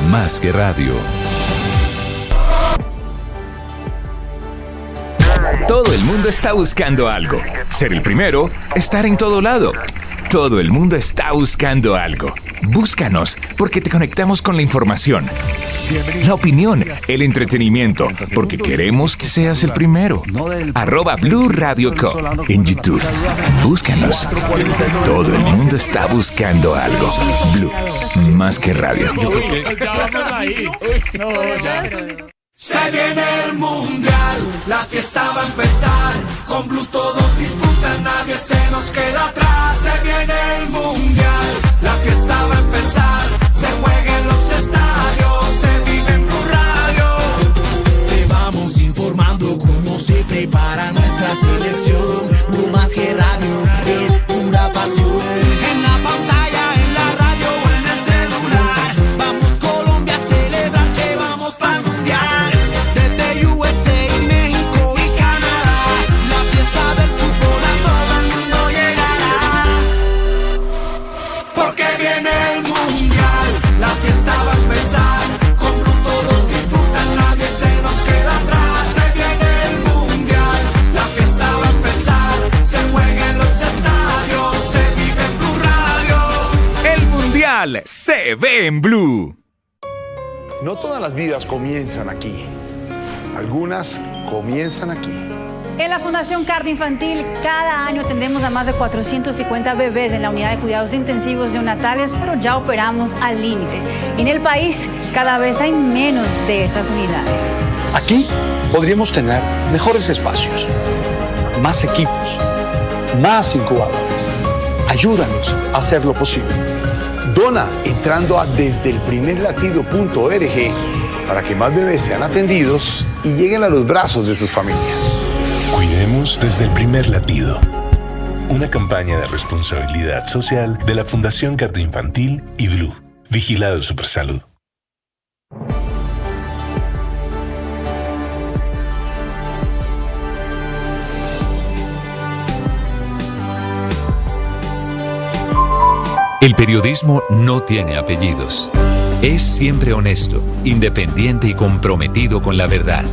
Speaker 1: más que radio.
Speaker 3: Todo el mundo está buscando algo. Ser el primero, estar en todo lado. Todo el mundo está buscando algo. Búscanos, porque te conectamos con la información, la opinión, el entretenimiento, porque queremos que seas el primero. @Blue Radio Co. en YouTube. Búscanos. Todo el mundo está buscando algo. Blue, más que radio.
Speaker 18: Se viene el mundial, la fiesta va a empezar. Con Blue todos disfrutan, nadie se nos queda atrás. Se viene el mundial, la fiesta va a empezar. Se juega en los estadios, se vive en Blue Radio. Te vamos informando cómo se prepara nuestra selección. Blue más que radio es pura pasión. En la pantalla, en la radio o en el celular. Vamos Colombia a celebrar que vamos para el mundial.
Speaker 3: Se ve en Blue.
Speaker 19: No todas las vidas comienzan aquí. Algunas comienzan aquí.
Speaker 20: En la Fundación Cardio Infantil, cada año atendemos a más de 450 bebés en la unidad de cuidados intensivos neonatales, pero ya operamos al límite. En el país, cada vez hay menos de esas unidades.
Speaker 19: Aquí podríamos tener mejores espacios, más equipos, más incubadores. Ayúdanos a hacer lo posible. Dona entrando a desdelprimerlatido.org para que más bebés sean atendidos y lleguen a los brazos de sus familias.
Speaker 21: Cuidemos desde el primer latido. Una campaña de responsabilidad social de la Fundación Cardioinfantil y Blue. Vigilado Supersalud.
Speaker 1: El periodismo no tiene apellidos. Es siempre honesto, independiente y comprometido con la verdad.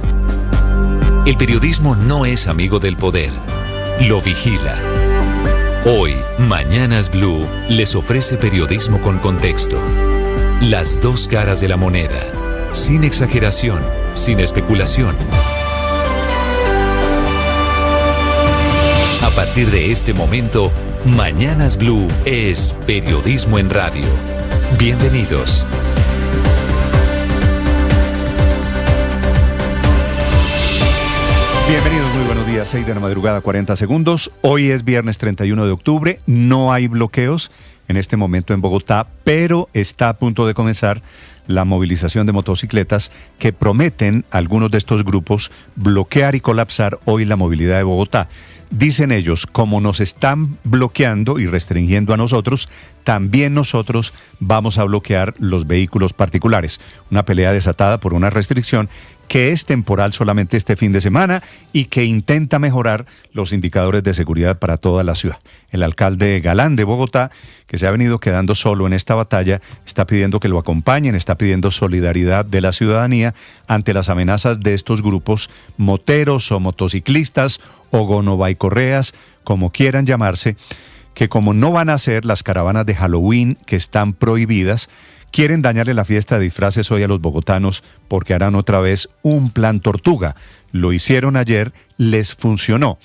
Speaker 1: El periodismo no es amigo del poder. Lo vigila. Hoy, Mañanas Blue les ofrece periodismo con contexto. Las dos caras de la moneda. Sin exageración, sin especulación. A partir de este momento, Mañanas Blue es periodismo en radio. Bienvenidos.
Speaker 4: Bienvenidos, muy buenos días, 6 de la madrugada, 40 segundos. Hoy es viernes 31 de octubre, no hay bloqueos en este momento en Bogotá, pero está a punto de comenzar la movilización de motocicletas que prometen algunos de estos grupos bloquear y colapsar hoy la movilidad de Bogotá. Dicen ellos, como nos están bloqueando y restringiendo a nosotros, también nosotros vamos a bloquear los vehículos particulares. Una pelea desatada por una restricción que es temporal solamente este fin de semana y que intenta mejorar los indicadores de seguridad para toda la ciudad. El alcalde Galán de Bogotá, que se ha venido quedando solo en esta batalla, está pidiendo que lo acompañen, está pidiendo solidaridad de la ciudadanía ante las amenazas de estos grupos moteros o motociclistas o gonobaicorreas, como quieran llamarse, que como no van a hacer las caravanas de Halloween que están prohibidas, quieren dañarle la fiesta de disfraces hoy a los bogotanos porque harán otra vez un plan tortuga. Lo hicieron ayer, les funcionó.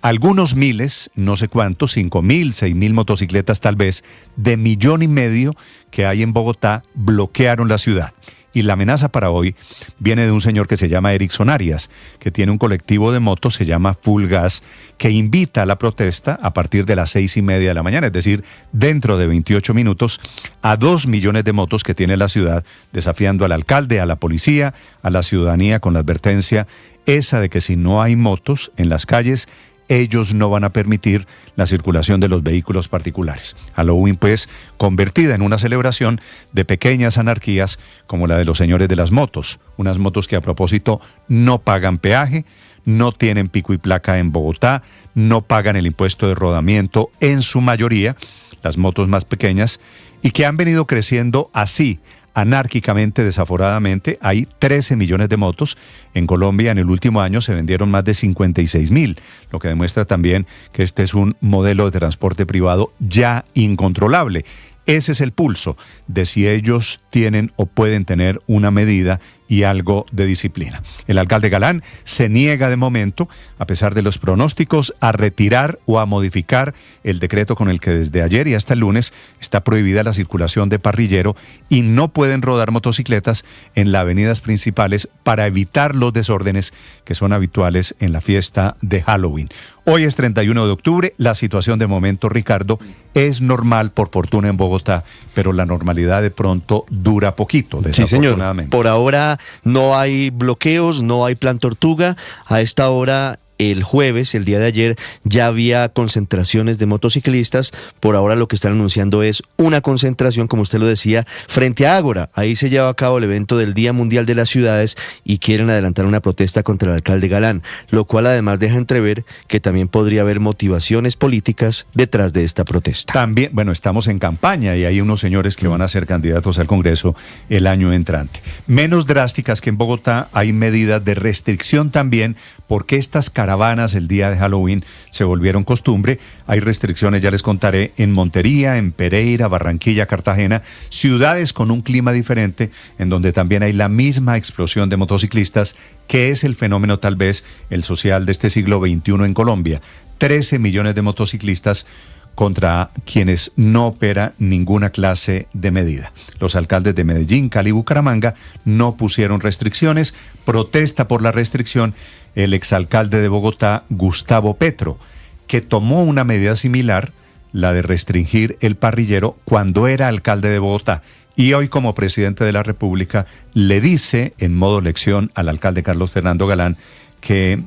Speaker 4: Algunos miles, no sé cuántos, 5,000, 6,000 motocicletas tal vez, de 1,5 millones que hay en Bogotá, bloquearon la ciudad. Y la amenaza para hoy viene de un señor que se llama Erickson Arias, que tiene un colectivo de motos, se llama Full Gas, que invita a la protesta a partir de las 6:30 de la mañana, es decir, dentro de 28 minutos, a 2 millones de motos que tiene la ciudad, desafiando al alcalde, a la policía, a la ciudadanía con la advertencia esa de que si no hay motos en las calles, ellos no van a permitir la circulación de los vehículos particulares. Halloween, pues, convertida en una celebración de pequeñas anarquías como la de los señores de las motos. Unas motos que, a propósito, no pagan peaje, no tienen pico y placa en Bogotá, no pagan el impuesto de rodamiento en su mayoría, las motos más pequeñas, y que han venido creciendo así, anárquicamente, desaforadamente. Hay 13 millones de motos. En Colombia en el último año se vendieron más de 56,000, lo que demuestra también que este es un modelo de transporte privado ya incontrolable. Ese es el pulso de si ellos tienen o pueden tener una medida y algo de disciplina. El alcalde Galán se niega de momento, a pesar de los pronósticos, a retirar o a modificar el decreto con el que desde ayer y hasta el lunes está prohibida la circulación de parrillero y no pueden rodar motocicletas en las avenidas principales para evitar los desórdenes que son habituales en la fiesta de Halloween. Hoy es 31 de octubre, la situación de momento, Ricardo, es normal por fortuna en Bogotá, pero la normalidad de pronto dura poquito, desafortunadamente.
Speaker 22: Sí, señor. Por ahora no hay bloqueos, no hay plan tortuga. A esta hora, el jueves, el día de ayer, ya había concentraciones de motociclistas. Por ahora lo que están anunciando es una concentración, como usted lo decía, frente a Ágora. Ahí se lleva a cabo el evento del Día Mundial de las Ciudades y quieren adelantar una protesta contra el alcalde Galán, lo cual además deja entrever que también podría haber motivaciones políticas detrás de esta protesta.
Speaker 4: También, bueno, estamos en campaña y hay unos señores que van a ser candidatos al Congreso el año entrante. Menos drásticas que en Bogotá, hay medidas de restricción también, porque estas caravanas el día de Halloween se volvieron costumbre. Hay restricciones, ya les contaré, en Montería, en Pereira, Barranquilla, Cartagena, ciudades con un clima diferente, en donde también hay la misma explosión de motociclistas, que es el fenómeno tal vez el social de este siglo XXI en Colombia. 13 millones de motociclistas contra quienes no opera ninguna clase de medida. Los alcaldes de Medellín, Cali y Bucaramanga no pusieron restricciones. Protesta por la restricción el exalcalde de Bogotá, Gustavo Petro, que tomó una medida similar, la de restringir el parrillero, cuando era alcalde de Bogotá. Y hoy, como presidente de la República, le dice en modo lección al alcalde Carlos Fernando Galán que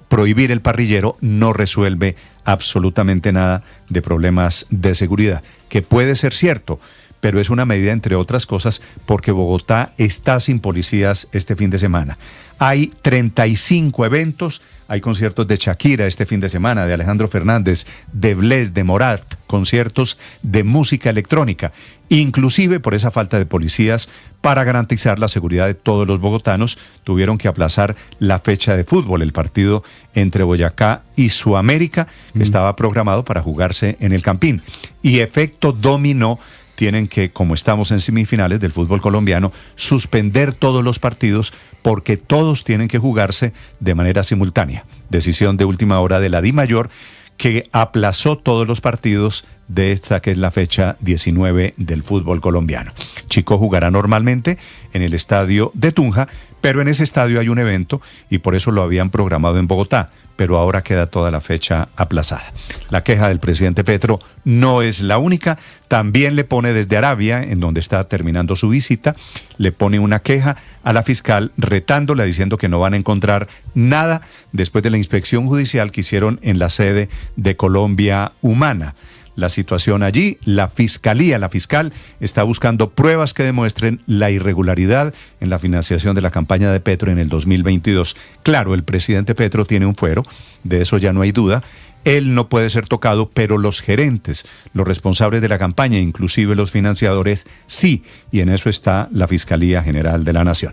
Speaker 4: prohibir el parrillero no resuelve absolutamente nada de problemas de seguridad, que puede ser cierto, pero es una medida, entre otras cosas, porque Bogotá está sin policías este fin de semana. Hay 35 eventos, hay conciertos de Shakira este fin de semana, de Alejandro Fernández, de Bless, de Morat, conciertos de música electrónica, inclusive por esa falta de policías para garantizar la seguridad de todos los bogotanos, tuvieron que aplazar la fecha de fútbol, el partido entre Boyacá y Suamérica, que estaba programado para jugarse en el Campín. Y efecto dominó, tienen que, como estamos en semifinales del fútbol colombiano, suspender todos los partidos porque todos tienen que jugarse de manera simultánea. Decisión de última hora de la DIMAYOR, que aplazó todos los partidos de esta que es la fecha 19 del fútbol colombiano. Chico jugará normalmente en el estadio de Tunja, pero en ese estadio hay un evento y por eso lo habían programado en Bogotá, pero ahora queda toda la fecha aplazada. La queja del presidente Petro no es la única, también le pone desde Arabia, en donde está terminando su visita, le pone una queja a la fiscal retándola, diciendo que no van a encontrar nada después de la inspección judicial que hicieron en la sede de Colombia Humana. La situación allí, la fiscal está buscando pruebas que demuestren la irregularidad en la financiación de la campaña de Petro en el 2022. Claro, el presidente Petro tiene un fuero, de eso ya no hay duda. Él no puede ser tocado, pero los gerentes, los responsables de la campaña, inclusive los financiadores, sí, y en eso está la Fiscalía General de la Nación.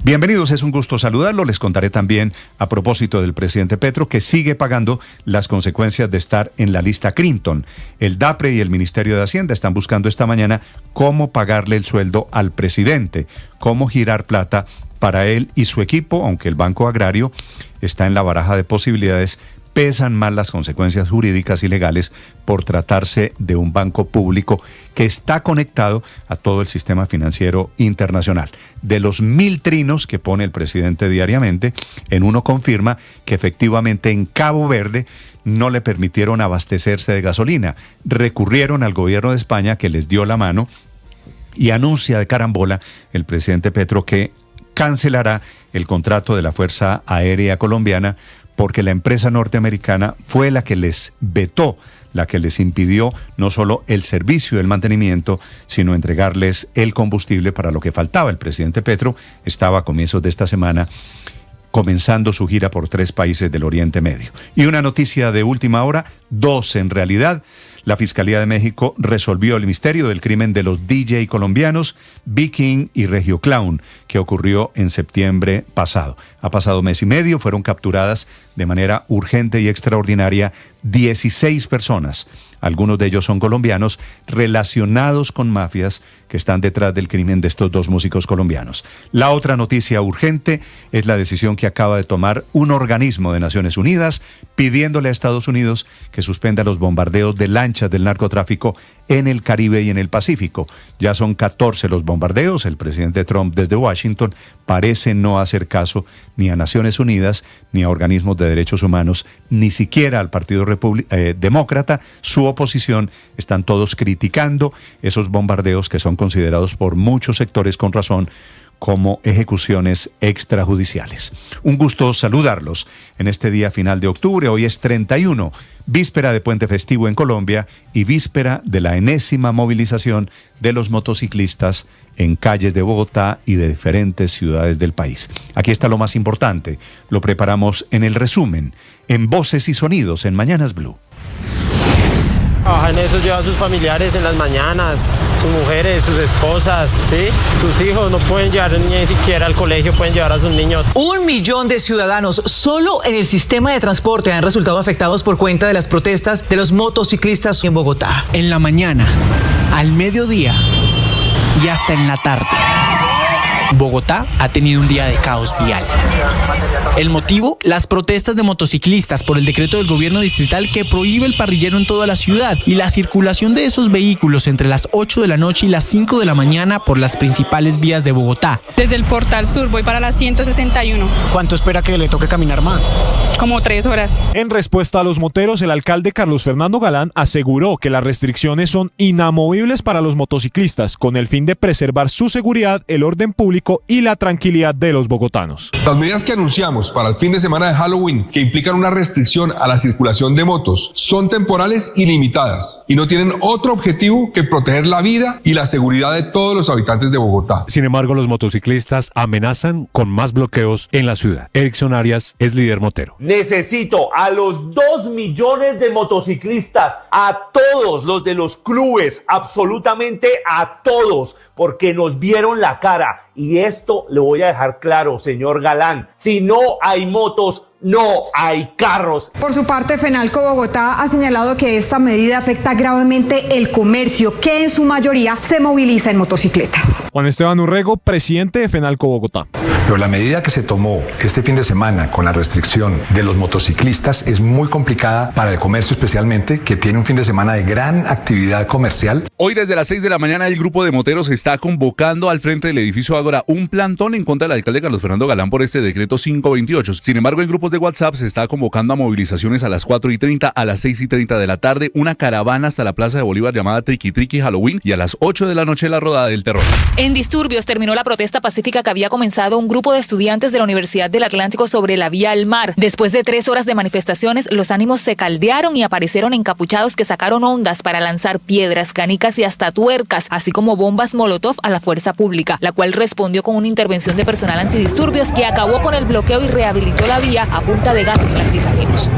Speaker 4: Bienvenidos, es un gusto saludarlo. Les contaré también, a propósito del presidente Petro, que sigue pagando las consecuencias de estar en la lista Clinton. El DAPRE y el Ministerio de Hacienda están buscando esta mañana cómo pagarle el sueldo al presidente, cómo girar plata para él y su equipo, aunque el Banco Agrario está en la baraja de posibilidades. Pesan más las consecuencias jurídicas y legales por tratarse de un banco público que está conectado a todo el sistema financiero internacional. De los 1.000 trinos que pone el presidente diariamente, en uno confirma que efectivamente en Cabo Verde no le permitieron abastecerse de gasolina. Recurrieron al gobierno de España, que les dio la mano, y anuncia de carambola el presidente Petro que cancelará el contrato de la Fuerza Aérea Colombiana, porque la empresa norteamericana fue la que les vetó, la que les impidió no solo el servicio del mantenimiento, sino entregarles el combustible para lo que faltaba. El presidente Petro estaba a comienzos de esta semana comenzando su gira por 3 países del Oriente Medio. Y una noticia de última hora, 2 en realidad. La Fiscalía de México resolvió el misterio del crimen de los DJ colombianos B-King y Regio Clown, que ocurrió en septiembre pasado. Ha pasado mes y medio, fueron capturadas de manera urgente y extraordinaria 16 personas. Algunos de ellos son colombianos relacionados con mafias que están detrás del crimen de estos 2 músicos colombianos. La otra noticia urgente es la decisión que acaba de tomar un organismo de Naciones Unidas pidiéndole a Estados Unidos que suspenda los bombardeos de lanchas del narcotráfico en el Caribe y en el Pacífico. Ya son 14 los bombardeos. El presidente Trump desde Washington parece no hacer caso ni a Naciones Unidas ni a organismos de derechos humanos, ni siquiera al Partido Demócrata. Su oposición, están todos criticando esos bombardeos que son considerados por muchos sectores con razón como ejecuciones extrajudiciales. Un gusto saludarlos en este día final de octubre. Hoy es 31, víspera de puente festivo en Colombia y víspera de la enésima movilización de los motociclistas en calles de Bogotá y de diferentes ciudades del país. Aquí está lo más importante, lo preparamos en el resumen, en Voces y Sonidos en Mañanas Blue.
Speaker 2: Trabajan eso, lleva a sus familiares en las mañanas, sus mujeres, sus esposas, ¿sí? Sus hijos no pueden llevar ni siquiera al colegio, pueden llevar a sus niños.
Speaker 5: 1 millón de ciudadanos solo en el sistema de transporte han resultado afectados por cuenta de las protestas de los motociclistas en Bogotá.
Speaker 23: En la mañana, al mediodía y hasta en la tarde, Bogotá ha tenido un día de caos vial. El motivo, las protestas de motociclistas por el decreto del gobierno distrital que prohíbe el parrillero en toda la ciudad y la circulación de esos vehículos entre las 8 de la noche y las 5 de la mañana por las principales vías de Bogotá.
Speaker 24: Desde el Portal Sur voy para la 161.
Speaker 23: ¿Cuánto espera que le toque caminar más?
Speaker 24: Como 3 horas.
Speaker 25: En respuesta a los moteros, el alcalde Carlos Fernando Galán aseguró que las restricciones son inamovibles para los motociclistas con el fin de preservar su seguridad, el orden público público y la tranquilidad de los bogotanos.
Speaker 6: Las medidas que anunciamos para el fin de semana de Halloween, que implican una restricción a la circulación de motos, son temporales y limitadas y no tienen otro objetivo que proteger la vida y la seguridad de todos los habitantes de Bogotá.
Speaker 25: Sin embargo, los motociclistas amenazan con más bloqueos en la ciudad. Erickson Arias es líder motero.
Speaker 7: Necesito a los 2 millones de motociclistas, a todos los de los clubes, absolutamente a todos, porque nos vieron la cara. Y esto le voy a dejar claro, señor Galán, si no hay motos, no hay carros.
Speaker 8: Por su parte, Fenalco Bogotá ha señalado que esta medida afecta gravemente el comercio, que en su mayoría se moviliza en motocicletas.
Speaker 25: Juan Esteban Urrego, presidente de Fenalco Bogotá.
Speaker 9: Pero la medida que se tomó este fin de semana con la restricción de los motociclistas es muy complicada para el comercio, especialmente, que tiene un fin de semana de gran actividad comercial.
Speaker 11: Hoy desde las 6 de la mañana el grupo de moteros está convocando al frente del edificio Ágora un plantón en contra del alcalde Carlos Fernando Galán por este decreto 528. Sin embargo, en grupos de WhatsApp se está convocando a movilizaciones a las 4:30, a las 6:30 de la tarde, una caravana hasta la Plaza de Bolívar llamada Triqui Triqui Halloween y a las 8 de la noche la rodada del terror.
Speaker 26: En disturbios terminó la protesta pacífica que había comenzado un grupo de estudiantes de la Universidad del Atlántico sobre la vía al mar. Después de 3 horas de manifestaciones, los ánimos se caldearon y aparecieron encapuchados que sacaron ondas para lanzar piedras, canicas y hasta tuercas, así como bombas molotov a la fuerza pública, la cual respondió con una intervención de personal antidisturbios que acabó con el bloqueo y rehabilitó la vía a punta de gases lacrimógenos.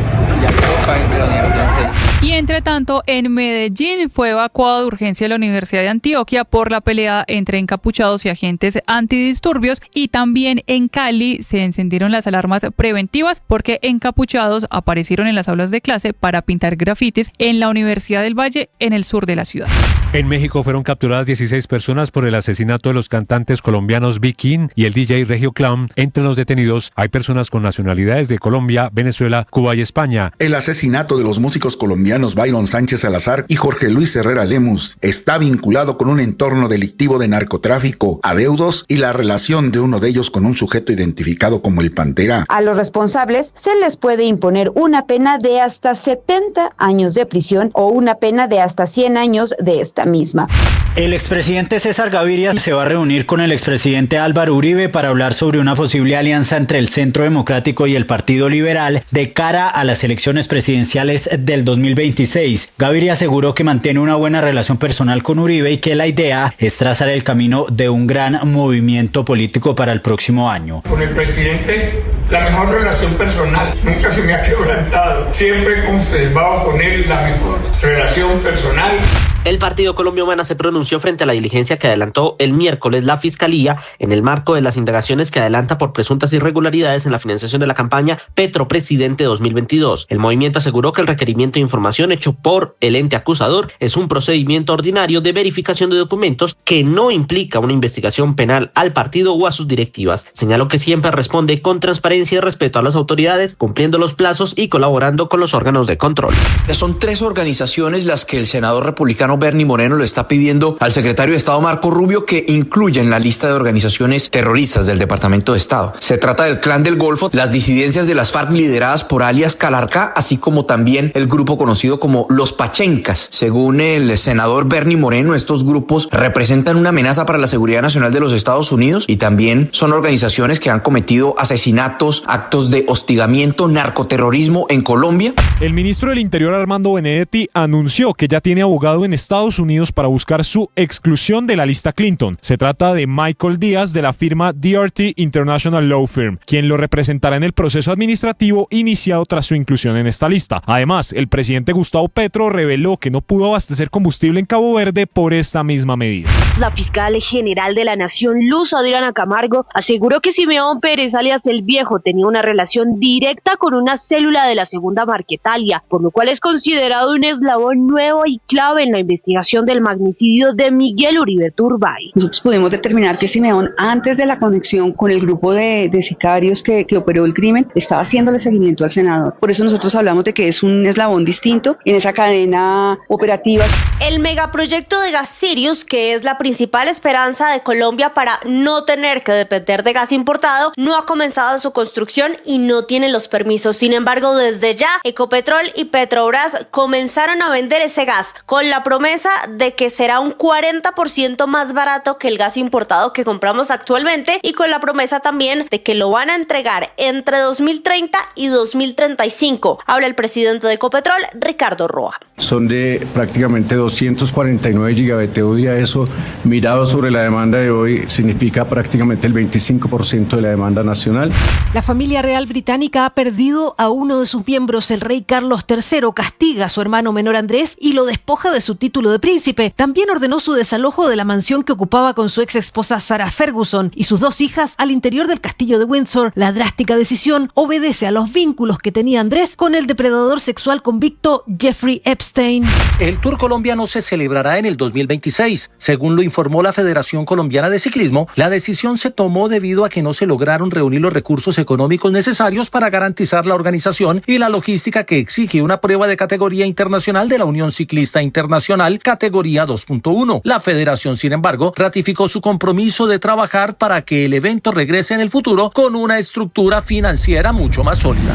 Speaker 24: Y entre tanto, en Medellín fue evacuado de urgencia la Universidad de Antioquia por la pelea entre encapuchados y agentes antidisturbios, y también en Cali se encendieron las alarmas preventivas porque encapuchados aparecieron en las aulas de clase para pintar grafitis en la Universidad del Valle, en el sur de la ciudad.
Speaker 25: En México fueron capturadas 16 personas por el asesinato de los cantantes colombianos B. King y el DJ Regio Clown. Entre los detenidos hay personas con nacionalidades de Colombia, Venezuela, Cuba y España.
Speaker 27: El asesinato de los músicos colombianos Byron Sánchez Salazar y Jorge Luis Herrera Lemus está vinculado con un entorno delictivo de narcotráfico, adeudos y la relación de uno de ellos con un sujeto identificado como el Pantera.
Speaker 28: A los responsables se les puede imponer una pena de hasta 70 años de prisión o una pena de hasta 100 años de esta misma.
Speaker 29: El expresidente César Gaviria se va a reunir con el expresidente Álvaro Uribe para hablar sobre una posible alianza entre el Centro Democrático y el Partido Liberal de cara a las elecciones presidenciales del 2026. Gaviria aseguró que mantiene una buena relación personal con Uribe y que la idea es trazar el camino de un gran movimiento político para el próximo año.
Speaker 30: Con el presidente, la mejor relación personal. Nunca se me ha quebrantado. Siempre he conservado con él la mejor relación personal.
Speaker 31: El Partido Colombia Humana se pronunció frente a la diligencia que adelantó el miércoles la Fiscalía en el marco de las indagaciones que adelanta por presuntas irregularidades en la financiación de la campaña Petro Presidente 2022. El movimiento aseguró que el requerimiento de información hecho por el ente acusador es un procedimiento ordinario de verificación de documentos que no implica una investigación penal al partido o a sus directivas. Señaló que siempre responde con transparencia y respeto a las autoridades, cumpliendo los plazos y colaborando con los órganos de control.
Speaker 32: Son 3 organizaciones las que el senador republicano Bernie Moreno le está pidiendo al secretario de Estado Marco Rubio que incluya en la lista de organizaciones terroristas del Departamento de Estado. Se trata del Clan del Golfo, las disidencias de las FARC lideradas por alias Calarca, así como también el grupo conocido como Los Pachencas. Según el senador Bernie Moreno, estos grupos representan una amenaza para la seguridad nacional de los Estados Unidos y también son organizaciones que han cometido asesinatos, actos de hostigamiento, narcoterrorismo en Colombia.
Speaker 25: El ministro del Interior, Armando Benedetti, anunció que ya tiene abogado en Estados Unidos para buscar su exclusión de la lista Clinton. Se trata de Michael Díaz de la firma DRT International Law Firm, quien lo representará en el proceso administrativo iniciado tras su inclusión en esta lista. Además, el presidente Gustavo Petro reveló que no pudo abastecer combustible en Cabo Verde por esta misma medida.
Speaker 10: La fiscal general de la Nación, Luz Adriana Camargo, aseguró que Simeón Pérez, alias El Viejo, tenía una relación directa con una célula de la Segunda Marquetalia, por lo cual es considerado un eslabón nuevo y clave en la investigación del magnicidio de Miguel Uribe Turbay.
Speaker 33: Nosotros pudimos determinar que Simeón, antes de la conexión con el grupo de sicarios que operó el crimen, estaba haciéndole seguimiento al senador. Por eso nosotros hablamos de que es un eslabón distinto en esa cadena operativa.
Speaker 16: El megaproyecto de Gas Sirius, que es la principal esperanza de Colombia para no tener que depender de gas importado, no ha comenzado su construcción y no tiene los permisos. Sin embargo, desde ya, Ecopetrol y Petrobras comenzaron a vender ese gas con la promesa promesa de que será un 40% más barato que el gas importado que compramos actualmente y con la promesa también de que lo van a entregar entre 2030 y 2035. Habla el presidente de Ecopetrol, Ricardo Roa.
Speaker 1: Son de prácticamente 249 gigabytes día. Eso, mirado sobre la demanda de hoy, significa prácticamente el 25% de la demanda nacional.
Speaker 3: La familia real británica ha perdido a uno de sus miembros. El rey Carlos III castiga a su hermano menor Andrés y lo despoja de su título de príncipe. También ordenó su desalojo de la mansión que ocupaba con su ex esposa Sarah Ferguson y sus 2 hijas al interior del castillo de Windsor. La drástica decisión obedece a los vínculos que tenía Andrés con el depredador sexual convicto Jeffrey Epstein.
Speaker 4: El Tour colombiano se celebrará en el 2026. Según lo informó la Federación Colombiana de Ciclismo, la decisión se tomó debido a que no se lograron reunir los recursos económicos necesarios para garantizar la organización y la logística que exige una prueba de categoría internacional de la Unión Ciclista Internacional, categoría 2.1. La federación, sin embargo, ratificó su compromiso de trabajar para que el evento regrese en el futuro con una estructura financiera mucho más sólida.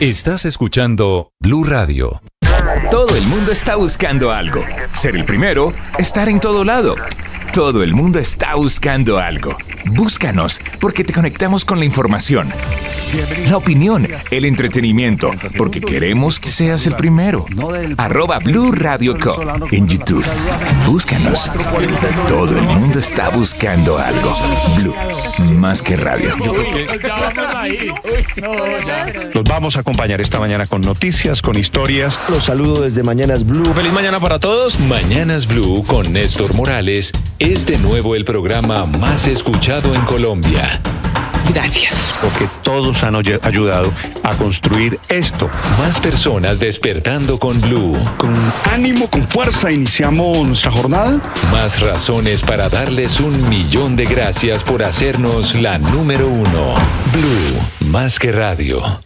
Speaker 12: Estás escuchando Blue Radio. Todo el mundo está buscando algo. Ser el primero, estar en todo lado. Todo el mundo está buscando algo. Búscanos, porque te conectamos con la información, la opinión, el entretenimiento, porque queremos que seas el primero. @Blue Radio Co. en YouTube. Búscanos. Todo el mundo está buscando algo. Blue, más que radio.
Speaker 13: Los vamos a acompañar esta mañana con noticias, con historias. Los saludo desde Mañanas Blue.
Speaker 12: Feliz mañana para todos. Mañanas Blue con Néstor Morales es de nuevo el programa más escuchado en Colombia. Gracias.
Speaker 13: Porque todos han ayudado a construir esto.
Speaker 12: Más personas despertando con Blue.
Speaker 13: Con ánimo, con fuerza, iniciamos nuestra jornada.
Speaker 12: Más razones para darles 1.000.000 de gracias por hacernos la número 1. Blue, más que radio.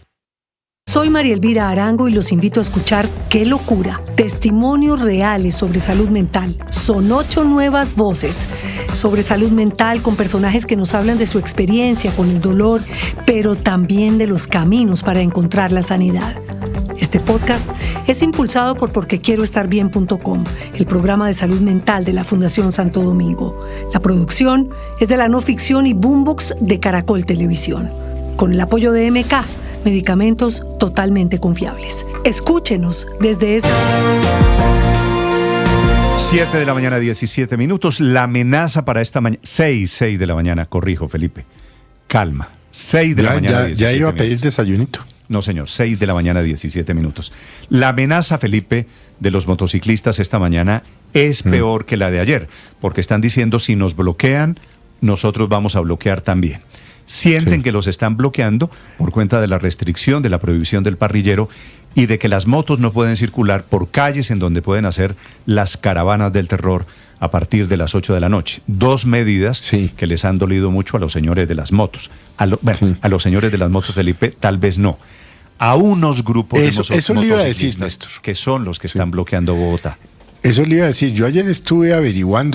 Speaker 3: Soy María Elvira Arango y los invito a escuchar Qué Locura, testimonios reales sobre salud mental. Son 8 nuevas voces sobre salud mental con personajes que nos hablan de su experiencia con el dolor, pero también de los caminos para encontrar la sanidad. Este podcast es impulsado por porquequieroestarbien.com, el programa de salud mental de la Fundación Santo Domingo. La producción es de la no ficción y Boombox de Caracol Televisión, con el apoyo de MK, medicamentos totalmente confiables. Escúchenos desde esa...
Speaker 14: 7 de la mañana, 17 minutos. La amenaza para esta mañana... 6 de la mañana, corrijo, Felipe. Calma. 6 de la mañana, 17
Speaker 15: ya iba a pedir
Speaker 14: minutos.
Speaker 15: desayunito.
Speaker 14: No, señor. 6 de la mañana, 17 minutos. La amenaza, Felipe, de los motociclistas esta mañana es peor que la de ayer, porque están diciendo si nos bloquean, nosotros vamos a bloquear también. Sienten que los están bloqueando por cuenta de la restricción, de la prohibición del parrillero y de que las motos no pueden circular por calles en donde pueden hacer las caravanas del terror a partir de las 8 de la noche. 2 medidas que les han dolido mucho a los señores de las motos. A los señores de las motos, Felipe, tal vez no. A unos grupos de motociclistas que son los que están bloqueando Bogotá.
Speaker 15: Eso le iba a decir, yo ayer estuve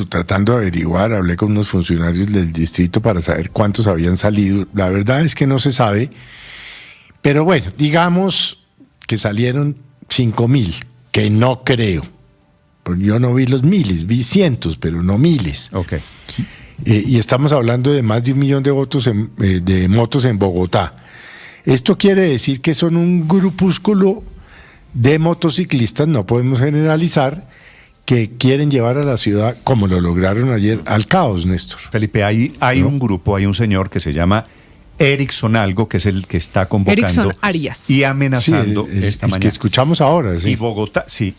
Speaker 15: tratando de averiguar, hablé con unos funcionarios del distrito para saber cuántos habían salido. La verdad es que no se sabe, pero bueno, digamos que salieron 5.000, que no creo. Pues yo no vi los miles, vi cientos, pero no miles.
Speaker 14: Okay.
Speaker 15: Y estamos hablando de más de 1 millón de motos en Bogotá. Esto quiere decir que son un grupúsculo de motociclistas, no podemos generalizar, que quieren llevar a la ciudad, como lo lograron ayer, al caos, Néstor.
Speaker 14: Felipe, hay un grupo, hay un señor que se llama Erickson algo, que es el que está convocando
Speaker 17: Erickson Arias
Speaker 14: y amenazando esta mañana.
Speaker 15: Que escuchamos ahora, sí.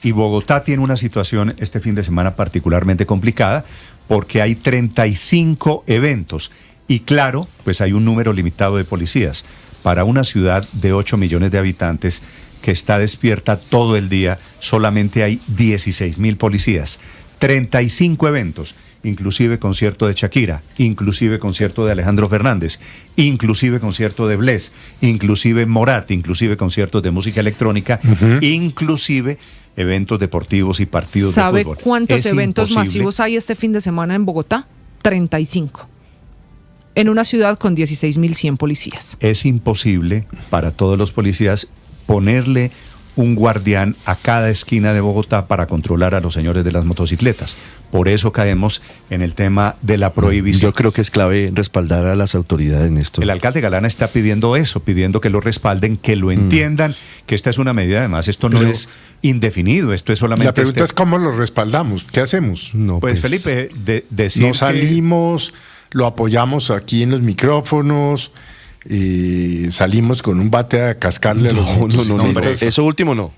Speaker 14: Y Bogotá tiene una situación este fin de semana particularmente complicada porque hay 35 eventos y claro, pues hay un número limitado de policías. Para una ciudad de 8 millones de habitantes que está despierta todo el día, solamente hay 16.000 policías, 35 eventos, inclusive concierto de Shakira, inclusive concierto de Alejandro Fernández, inclusive concierto de Bless, inclusive Morat, inclusive conciertos de música electrónica, inclusive eventos deportivos y partidos de fútbol.
Speaker 17: ¿Sabe cuántos eventos masivos hay este fin de semana en Bogotá? 35. En una ciudad con 16.100 policías.
Speaker 14: Es imposible para todos los policías ponerle un guardián a cada esquina de Bogotá para controlar a los señores de las motocicletas. Por eso caemos en el tema de la prohibición.
Speaker 13: Yo creo que es clave respaldar a las autoridades en esto.
Speaker 14: El alcalde Galán está pidiendo eso, pidiendo que lo respalden, que lo entiendan, que esta es una medida, además, esto no es indefinido, esto es solamente...
Speaker 15: La pregunta es cómo lo respaldamos, ¿qué hacemos?
Speaker 14: No, pues Felipe, decir
Speaker 15: no salimos, lo apoyamos aquí en los micrófonos, salimos con un bate a cascarle a los motociclistas.
Speaker 13: Eso último no.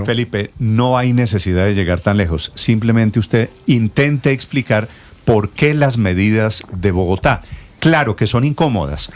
Speaker 14: Felipe, no hay necesidad de llegar tan lejos. Simplemente usted intente explicar por qué las medidas de Bogotá. Claro que son incómodas.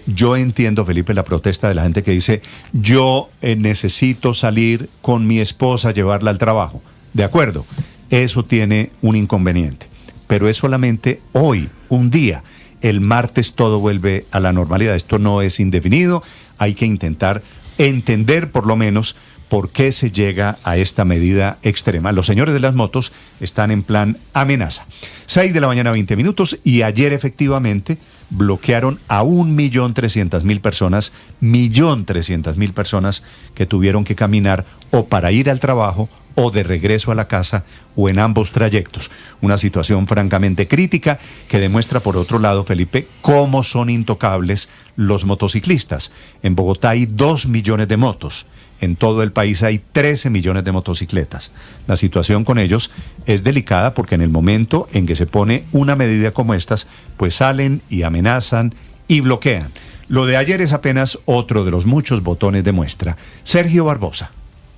Speaker 14: Yo entiendo, Felipe, la protesta de la gente que dice, yo necesito salir con mi esposa a llevarla al trabajo. De acuerdo, eso tiene un inconveniente. Pero es solamente hoy, un día. El martes todo vuelve a la normalidad. Esto no es indefinido. Hay que intentar entender por lo menos por qué se llega a esta medida extrema. Los señores de las motos están en plan amenaza. 6 de la mañana, 20 minutos, y ayer efectivamente bloquearon a 1.300.000 personas, 1.300.000 personas que tuvieron que caminar o para ir al trabajo o de regreso a la casa o en ambos trayectos. Una situación francamente crítica que demuestra, por otro lado, Felipe, cómo son intocables los motociclistas. En Bogotá hay 2 millones de motos. En todo el país hay 13 millones de motocicletas. La situación con ellos es delicada porque en el momento en que se pone una medida como estas, pues salen y amenazan y bloquean. Lo de ayer es apenas otro de los muchos botones de muestra. Sergio Barbosa.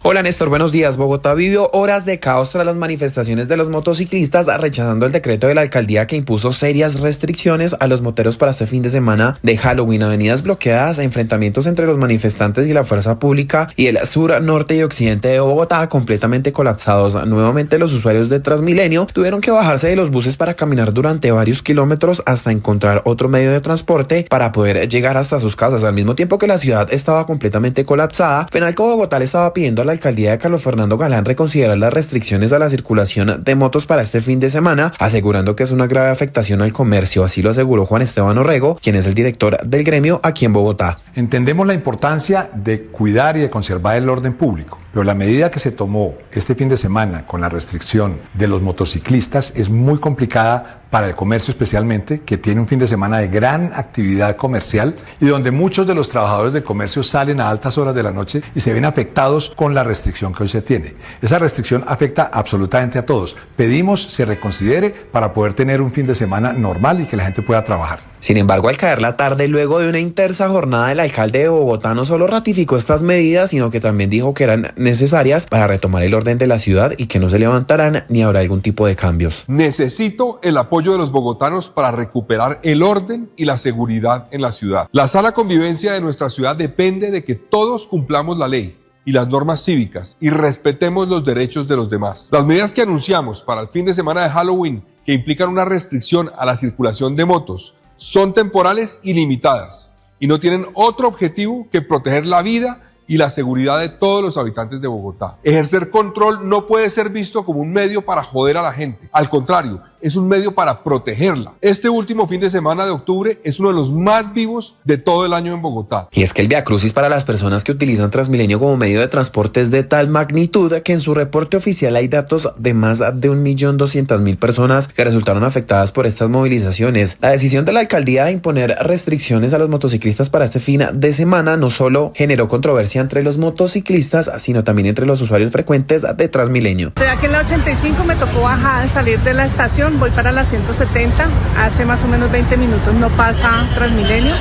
Speaker 2: Hola Néstor, buenos días. Bogotá vivió horas de caos tras las manifestaciones de los motociclistas rechazando el decreto de la alcaldía que impuso serias restricciones a los moteros para este fin de semana de Halloween. Avenidas bloqueadas, enfrentamientos entre los manifestantes y la fuerza pública y el sur, norte y occidente de Bogotá completamente colapsados. Nuevamente los usuarios de Transmilenio tuvieron que bajarse de los buses para caminar durante varios kilómetros hasta encontrar otro medio de transporte para poder llegar hasta sus casas. Al mismo tiempo que la ciudad estaba completamente colapsada, Fenalco Bogotá le estaba pidiendo a la alcaldía de Carlos Fernando Galán reconsiderar las restricciones a la circulación de motos para este fin de semana, asegurando que es una grave afectación al comercio. Así lo aseguró Juan Esteban Orrego, quien es el director del gremio aquí en Bogotá.
Speaker 5: Entendemos la importancia de cuidar y de conservar el orden público, pero la medida que se tomó este fin de semana con la restricción de los motociclistas es muy complicada para el comercio, especialmente, que tiene un fin de semana de gran actividad comercial y donde muchos de los trabajadores del comercio salen a altas horas de la noche y se ven afectados con la restricción que hoy se tiene. Esa restricción afecta absolutamente a todos. Pedimos se reconsidere para poder tener un fin de semana normal y que la gente pueda trabajar.
Speaker 2: Sin embargo, al caer la tarde, luego de una intensa jornada, el alcalde de Bogotá no solo ratificó estas medidas, sino que también dijo que eran necesarias para retomar el orden de la ciudad y que no se levantarán ni habrá algún tipo de cambios.
Speaker 6: Necesito el apoyo de los bogotanos para recuperar el orden y la seguridad en la ciudad. La sana convivencia de nuestra ciudad depende de que todos cumplamos la ley y las normas cívicas y respetemos los derechos de los demás. Las medidas que anunciamos para el fin de semana de Halloween, que implican una restricción a la circulación de motos, son temporales y limitadas y no tienen otro objetivo que proteger la vida y la seguridad de todos los habitantes de Bogotá. Ejercer control no puede ser visto como un medio para joder a la gente. Al contrario, es un medio para protegerla. Este último fin de semana de octubre es uno de los más vivos de todo el año en Bogotá.
Speaker 2: Y es que el viacrucis para las personas que utilizan Transmilenio como medio de transporte es de tal magnitud que en su reporte oficial hay datos de más de 1.200.000 personas que resultaron afectadas por estas movilizaciones. La decisión de la alcaldía de imponer restricciones a los motociclistas para este fin de semana no solo generó controversia entre los motociclistas, sino también entre los usuarios frecuentes de Transmilenio.
Speaker 7: Aquí en la 85 me tocó bajar, salir de la estación, voy para la 170, hace más o menos 20 minutos no pasa Transmilenio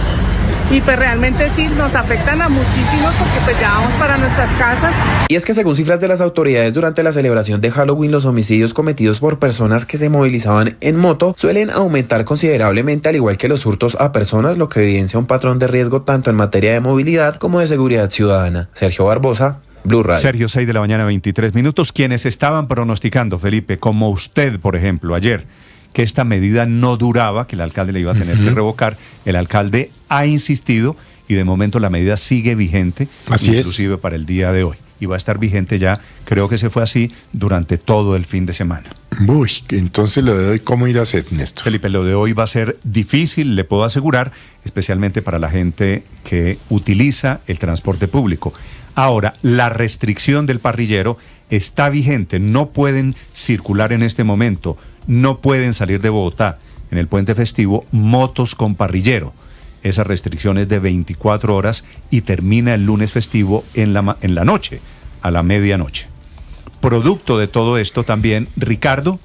Speaker 7: y pues realmente sí nos afectan a muchísimos porque pues ya vamos para nuestras casas.
Speaker 2: Y es que según cifras de las autoridades durante la celebración de Halloween, los homicidios cometidos por personas que se movilizaban en moto suelen aumentar considerablemente, al igual que los hurtos a personas, lo que evidencia un patrón de riesgo tanto en materia de movilidad como de seguridad ciudadana. Sergio Barbosa, Blue Radio.
Speaker 14: Sergio, 6 de la mañana, 23 minutos. Quienes estaban pronosticando, Felipe, como usted, por ejemplo, ayer, que esta medida no duraba, que el alcalde le iba a tener que revocar, el alcalde ha insistido y de momento la medida sigue vigente, inclusive para el día de hoy. y va a estar vigente ya, creo que se fue así durante todo el fin de semana.
Speaker 15: Uy, entonces lo de hoy, ¿cómo ir a hacer, Néstor?
Speaker 14: Felipe, lo de hoy va a ser difícil, le puedo asegurar, especialmente para la gente que utiliza el transporte público. Ahora, la restricción del parrillero está vigente, no pueden circular en este momento, no pueden salir de Bogotá en el puente festivo motos con parrillero. Esa restricción es de 24 horas y termina el lunes festivo en la noche, a la medianoche. Producto de todo esto también, Ricardo,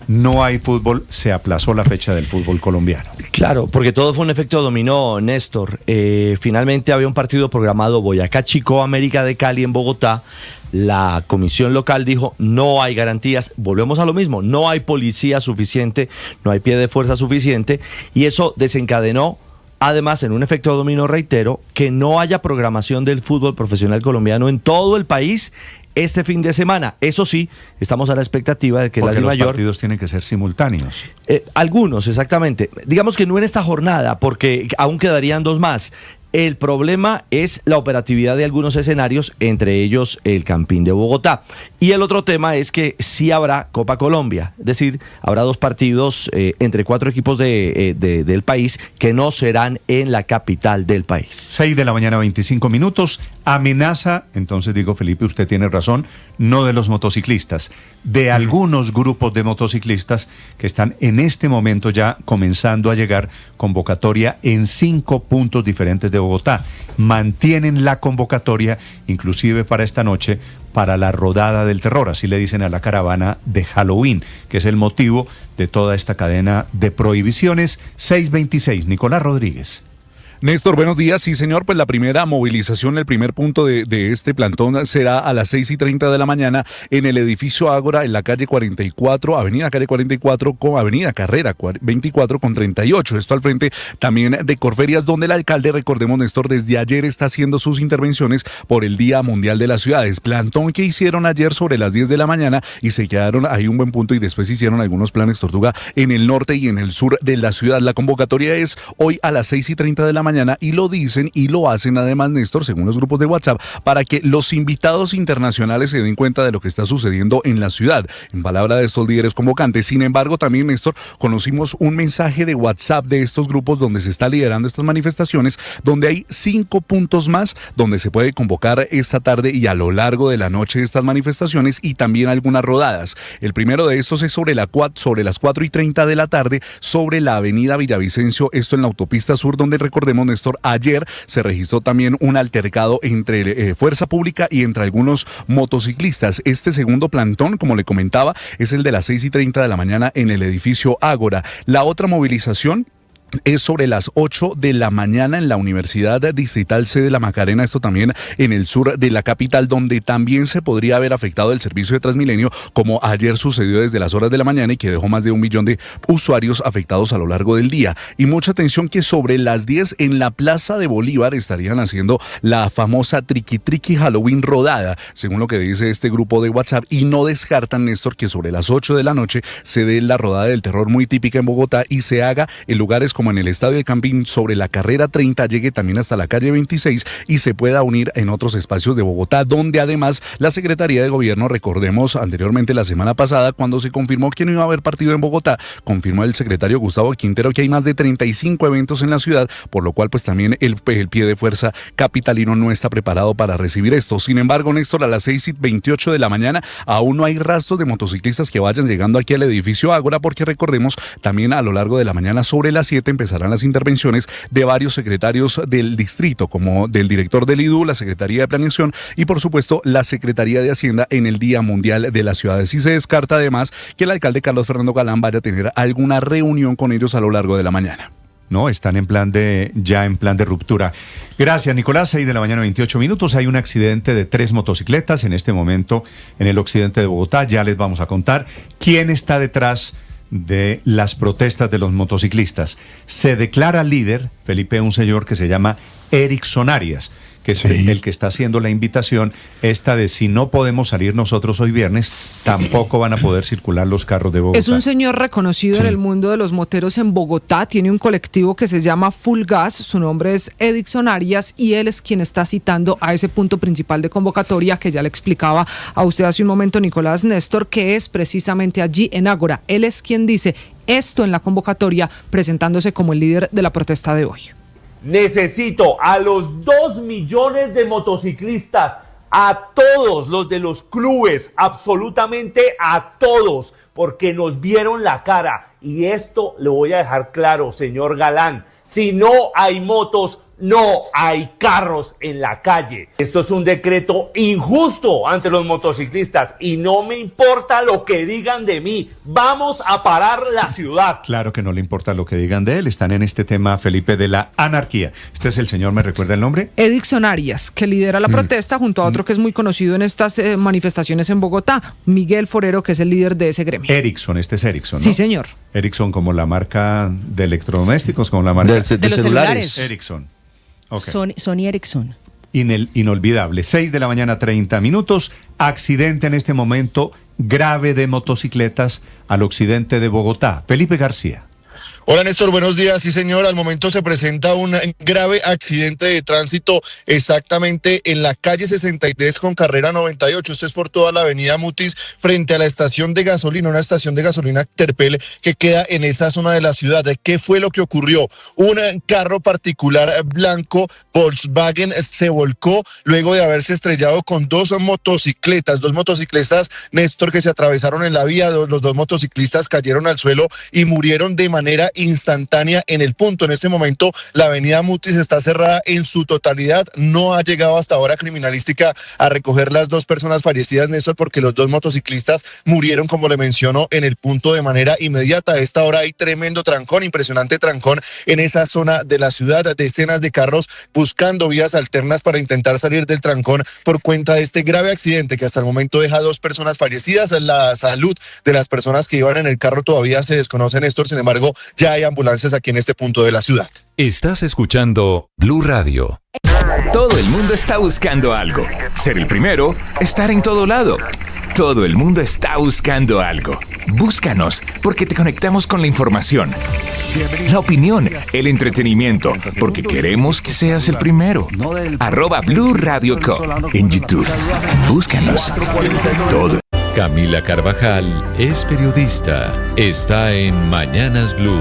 Speaker 14: no hay fútbol, se aplazó la fecha del fútbol colombiano.
Speaker 8: Claro, porque todo fue un efecto dominó, Néstor. Finalmente había un partido programado Boyacá Chico, América de Cali en Bogotá. La comisión local dijo, no hay garantías, volvemos a lo mismo, no hay policía suficiente, no hay pie de fuerza suficiente, y eso desencadenó, además, en un efecto dominó, reitero, que no haya programación del fútbol profesional colombiano en todo el país este fin de semana. Eso sí, estamos a la expectativa de que la DIMAYOR...
Speaker 14: Porque los partidos tienen que ser simultáneos.
Speaker 8: Algunos, exactamente. Digamos que no en esta jornada, porque aún quedarían 2 más. El problema es la operatividad de algunos escenarios, entre ellos el Campín de Bogotá. Y el otro tema es que sí habrá Copa Colombia, es decir, habrá 2 partidos entre 4 equipos del país que no serán en la capital del país.
Speaker 14: 6 de la mañana, 25 minutos. Amenaza, entonces digo, Felipe, usted tiene razón, no de los motociclistas, de algunos grupos de motociclistas que están en este momento ya comenzando a llegar, convocatoria en 5 puntos diferentes de Bogotá. Mantienen la convocatoria, inclusive para esta noche, para la rodada del terror, así le dicen a la caravana de Halloween, que es el motivo de toda esta cadena de prohibiciones. 626, Nicolás Rodríguez.
Speaker 9: Néstor, buenos días. Sí, señor, pues la primera movilización, el primer punto de este plantón será a las 6:30 de la mañana en el edificio Ágora, en la calle 44, avenida calle 44 con avenida Carrera 24 con 38. Esto al frente también de Corferias, donde el alcalde, recordemos, Néstor, desde ayer está haciendo sus intervenciones por el Día Mundial de las Ciudades. Plantón que hicieron ayer sobre las 10 de la mañana y se quedaron ahí un buen punto, y después hicieron algunos planes Tortuga en el norte y en el sur de la ciudad. La convocatoria es hoy a las 6:30 de la mañana, y lo dicen y lo hacen además, Néstor, según los grupos de WhatsApp, para que los invitados internacionales se den cuenta de lo que está sucediendo en la ciudad, en palabra de estos líderes convocantes. Sin embargo, también, Néstor, conocimos un mensaje de WhatsApp de estos grupos donde se está liderando estas manifestaciones, donde hay 5 puntos más donde se puede convocar esta tarde y a lo largo de la noche estas manifestaciones, y también algunas rodadas. El primero de estos es sobre las 4:30 de la tarde sobre la avenida Villavicencio, esto en la autopista sur, donde, recordemos, Néstor, ayer se registró también un altercado entre Fuerza Pública y entre algunos motociclistas. Este segundo plantón, como le comentaba, es el de las 6:30 de la mañana en el edificio Ágora. La otra movilización es sobre las 8 de la mañana en la Universidad Distrital C de la Macarena, esto también en el sur de la capital, donde también se podría haber afectado el servicio de Transmilenio, como ayer sucedió desde las horas de la mañana y que dejó más de 1 millón de usuarios afectados a lo largo del día. Y mucha atención que sobre las 10 en la Plaza de Bolívar estarían haciendo la famosa Triqui Triqui Halloween rodada, según lo que dice este grupo de WhatsApp, y no descartan, Néstor, que sobre las 8 de la noche se dé la rodada del terror muy típica en Bogotá y se haga en lugares como en el Estadio del Campín sobre la carrera 30, llegue también hasta la calle 26 y se pueda unir en otros espacios de Bogotá, donde además la Secretaría de Gobierno, recordemos anteriormente la semana pasada, cuando se confirmó que no iba a haber partido en Bogotá, confirmó el secretario Gustavo Quintero que hay más de 35 eventos en la ciudad, por lo cual pues también el pie de fuerza capitalino no está preparado para recibir esto. Sin embargo, Néstor, a las 6:28 de la mañana aún no hay rastros de motociclistas que vayan llegando aquí al edificio Ágora, porque recordemos también a lo largo de la mañana sobre las 7 empezarán las intervenciones de varios secretarios del distrito, como del director del IDU, la Secretaría de Planeación y por supuesto la Secretaría de Hacienda en el Día Mundial de las Ciudades. Y se descarta además que el alcalde Carlos Fernando Galán vaya a tener alguna reunión con ellos a lo largo de la mañana.
Speaker 14: No, están en plan de ruptura. Gracias, Nicolás. 6 de la mañana, 28 minutos. Hay un accidente de 3 motocicletas en este momento en el occidente de Bogotá. Ya les vamos a contar quién está detrás de las protestas de los motociclistas. Se declara líder, Felipe, un señor que se llama Erickson Arias, que es el que está haciendo la invitación, esta de si no podemos salir nosotros hoy viernes, tampoco van a poder circular los carros de Bogotá.
Speaker 17: Es un señor reconocido en el mundo de los moteros en Bogotá, tiene un colectivo que se llama Full Gas, su nombre es Edixon Arias y él es quien está citando a ese punto principal de convocatoria que ya le explicaba a usted hace un momento Nicolás Néstor, que es precisamente allí en Ágora. Él es quien dice esto en la convocatoria, presentándose como el líder de la protesta de hoy.
Speaker 11: Necesito a los 2 millones de motociclistas, a todos los de los clubes, absolutamente a todos, porque nos vieron la cara. Y esto le voy a dejar claro, señor Galán, si no hay motos, no hay carros en la calle. Esto es un decreto injusto ante los motociclistas y no me importa lo que digan de mí. Vamos a parar la ciudad.
Speaker 14: Claro que no le importa lo que digan de él. Están en este tema, Felipe, de la anarquía. Este es el señor, ¿me recuerda el nombre?
Speaker 17: Edixon Arias, que lidera la protesta junto a otro que es muy conocido en estas manifestaciones en Bogotá, Miguel Forero, que es el líder de ese gremio.
Speaker 14: Ericsson, este es Ericsson, ¿no?
Speaker 17: Sí, señor.
Speaker 14: Ericsson como la marca de electrodomésticos, como la marca
Speaker 17: de los celulares.
Speaker 14: Ericsson.
Speaker 18: Okay. Sony Ericsson.
Speaker 14: Inolvidable. 6:30 a.m. Accidente en este momento grave de motocicletas al occidente de Bogotá. Felipe García.
Speaker 19: Hola Néstor, buenos días. Sí señor, al momento se presenta un grave accidente de tránsito exactamente en la calle 63 con carrera 98. Esto es por toda la avenida Mutis frente a la estación de gasolina, una estación de gasolina Terpel que queda en esa zona de la ciudad. ¿Qué fue lo que ocurrió? Un carro particular blanco Volkswagen se volcó luego de haberse estrellado con dos motocicletas, Néstor, que se atravesaron en la vía. Los dos motociclistas cayeron al suelo y murieron de manera instantánea en el punto. En este momento la avenida Mutis está cerrada en su totalidad. No ha llegado hasta ahora criminalística a recoger las dos personas fallecidas, Néstor, porque los dos motociclistas murieron, como le menciono, en el punto de manera inmediata. A esta hora hay tremendo trancón, impresionante trancón en esa zona de la ciudad. Decenas de carros buscando vías alternas para intentar salir del trancón por cuenta de este grave accidente que hasta el momento deja 2 personas fallecidas. La salud de las personas que iban en el carro todavía se desconoce, Néstor. Sin embargo, ya hay ambulancias aquí en este punto de la ciudad.
Speaker 12: Estás escuchando Blue Radio. Todo el mundo está buscando algo. Ser el primero, estar en todo lado. Todo el mundo está buscando algo. Búscanos, porque te conectamos con la información, la opinión, el entretenimiento, porque queremos que seas el primero. @Blue Radio Co. en YouTube. Búscanos. Todo.
Speaker 20: Camila Carvajal es periodista. Está en Mañanas Blue.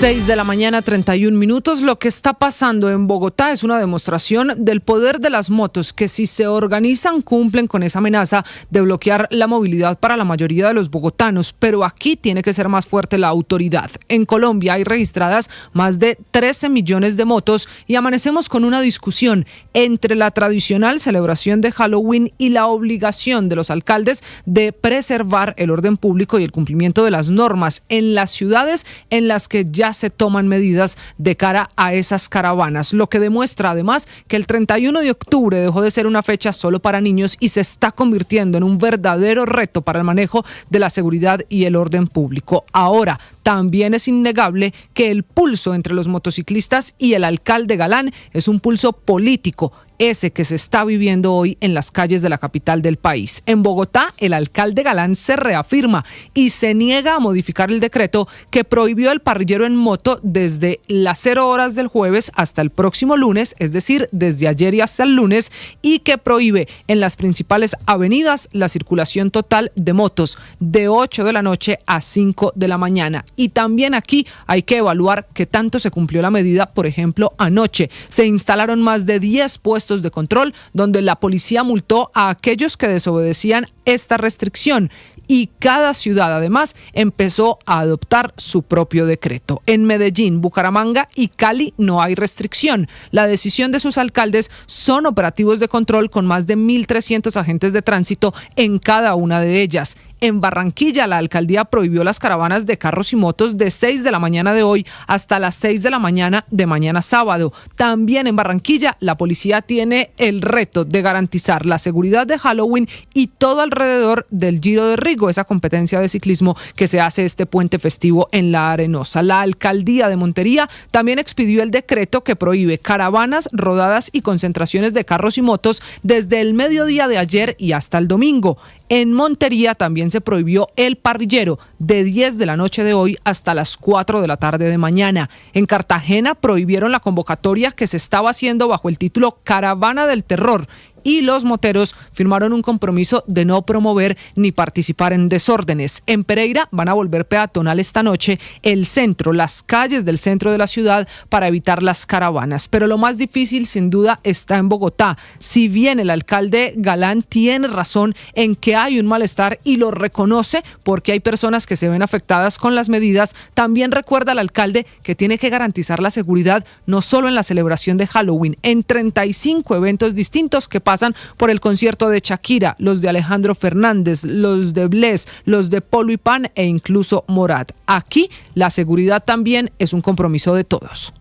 Speaker 17: 6:31 a.m. Lo que está pasando en Bogotá es una demostración del poder de las motos que, si se organizan, cumplen con esa amenaza de bloquear la movilidad para la mayoría de los bogotanos. Pero aquí tiene que ser más fuerte la autoridad. En Colombia hay registradas más de 13 millones de motos y amanecemos con una discusión entre la tradicional celebración de Halloween y la obligación de los alcaldes de preservar el orden público y el cumplimiento de las normas en las ciudades en las que ya se toman medidas de cara a esas caravanas, lo que demuestra además que el 31 de octubre dejó de ser una fecha solo para niños y se está convirtiendo en un verdadero reto para el manejo de la seguridad y el orden público. Ahora, también es innegable que el pulso entre los motociclistas y el alcalde Galán es un pulso político, ese que se está viviendo hoy en las calles de la capital del país. En Bogotá, el alcalde Galán se reafirma y se niega a modificar el decreto que prohibió el parrillero en moto desde las 0 horas del jueves hasta el próximo lunes, es decir, desde ayer y hasta el lunes, y que prohíbe en las principales avenidas la circulación total de motos de 8 de la noche a 5 de la mañana. Y también aquí hay que evaluar qué tanto se cumplió la medida. Por ejemplo, anoche se instalaron más de 10 puestos de control donde la policía multó a aquellos que desobedecían esta restricción. Y cada ciudad además empezó a adoptar su propio decreto. En Medellín, Bucaramanga y Cali no hay restricción. La decisión de sus alcaldes son operativos de control con más de 1.300 agentes de tránsito en cada una de ellas. En Barranquilla, la alcaldía prohibió las caravanas de carros y motos de 6 de la mañana de hoy hasta las 6 de la mañana de mañana sábado. También en Barranquilla, la policía tiene el reto de garantizar la seguridad de Halloween y todo alrededor del Giro de Rigo, esa competencia de ciclismo que se hace este puente festivo en La Arenosa. La alcaldía de Montería también expidió el decreto que prohíbe caravanas, rodadas y concentraciones de carros y motos desde el mediodía de ayer y hasta el domingo. En Montería también se prohibió el parrillero de 10 de la noche de hoy hasta las 4 de la tarde de mañana. En Cartagena prohibieron la convocatoria que se estaba haciendo bajo el título Caravana del Terror y los moteros firmaron un compromiso de no promover ni participar en desórdenes. En Pereira van a volver peatonal esta noche el centro, las calles del centro de la ciudad para evitar las caravanas. Pero lo más difícil sin duda está en Bogotá. Si bien el alcalde Galán tiene razón en que hay un malestar y lo reconoce porque hay personas que se ven afectadas con las medidas, también recuerda al alcalde que tiene que garantizar la seguridad no solo en la celebración de Halloween, en 35 eventos distintos que pasan por el concierto de Shakira, los de Alejandro Fernández, los de Bless, los de Polo y Pan e incluso Morat. Aquí la seguridad también es un compromiso de todos.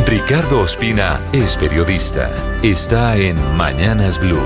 Speaker 20: Ricardo Ospina es periodista. Está en Mañanas Blue.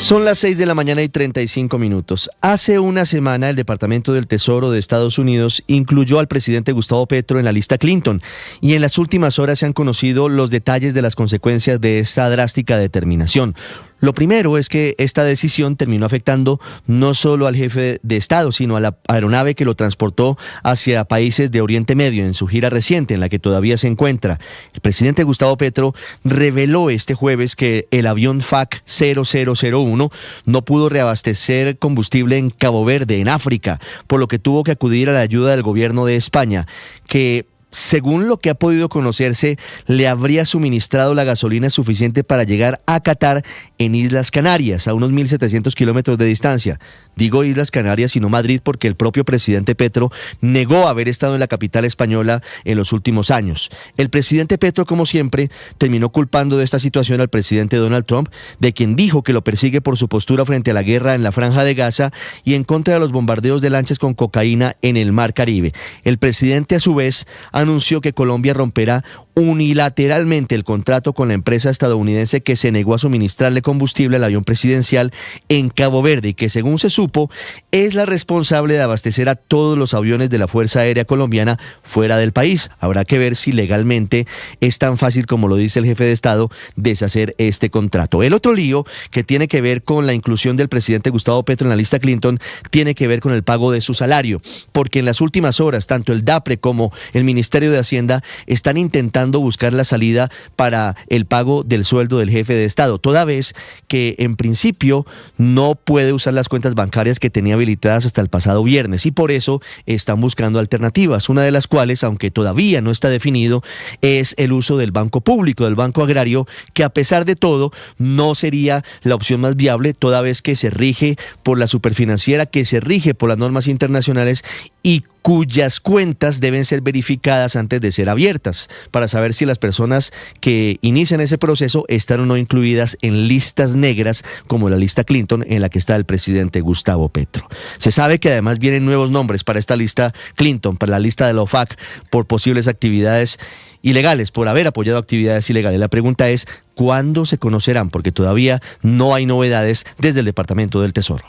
Speaker 10: Son las 6 de la mañana y 35 minutos. Hace una semana el Departamento del Tesoro de Estados Unidos incluyó al presidente Gustavo Petro en la lista Clinton y en las últimas horas se han conocido los detalles de las consecuencias de esa drástica determinación. Lo primero es que esta decisión terminó afectando no solo al jefe de Estado, sino a la aeronave que lo transportó hacia países de Oriente Medio en su gira reciente, en la que todavía se encuentra. El presidente Gustavo Petro reveló este jueves que el avión FAC 0001 no pudo reabastecer combustible en Cabo Verde, en África, por lo que tuvo que acudir a la ayuda del gobierno de España, que según lo que ha podido conocerse, le habría suministrado la gasolina suficiente para llegar a Qatar en Islas Canarias, a unos 1.700 kilómetros de distancia. Digo Islas Canarias y no Madrid porque el propio presidente Petro negó haber estado en la capital española en los últimos años. El presidente Petro, como siempre, terminó culpando de esta situación al presidente Donald Trump, de quien dijo que lo persigue por su postura frente a la guerra en la Franja de Gaza y en contra de los bombardeos de lanchas con cocaína en el Mar Caribe. El presidente, a su vez, anunció que Colombia romperá unilateralmente el contrato con la empresa estadounidense que se negó a suministrarle combustible al avión presidencial en Cabo Verde y que, según se supo, es la responsable de abastecer a todos los aviones de la Fuerza Aérea Colombiana fuera del país. Habrá que ver si legalmente es tan fácil como lo dice el jefe de Estado deshacer este contrato. El otro lío que tiene que ver con la inclusión del presidente Gustavo Petro en la lista Clinton tiene que ver con el pago de su salario, porque en las últimas horas tanto el DAPRE como el Ministerio de Hacienda están intentando buscar la salida para el pago del sueldo del jefe de Estado, toda vez que en principio no puede usar las cuentas bancarias que tenía habilitadas hasta el pasado viernes y por eso están buscando alternativas, una de las cuales, aunque todavía no está definido, es el uso del banco público, del banco agrario, que a pesar de todo no sería la opción más viable, toda vez que se rige por la superfinanciera, que se rige por las normas internacionales y cuyas cuentas deben ser verificadas antes de ser abiertas para saber si las personas que inician ese proceso están o no incluidas en listas negras como la lista Clinton en la que está el presidente Gustavo Petro. Se sabe que además vienen nuevos nombres para esta lista Clinton, para la lista de la OFAC, por posibles actividades ilegales, por haber apoyado actividades ilegales. La pregunta es, ¿cuándo se conocerán? Porque todavía no hay novedades desde el Departamento del Tesoro.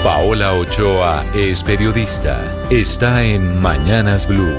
Speaker 20: Paola Ochoa es periodista. Está en Mañanas Blue.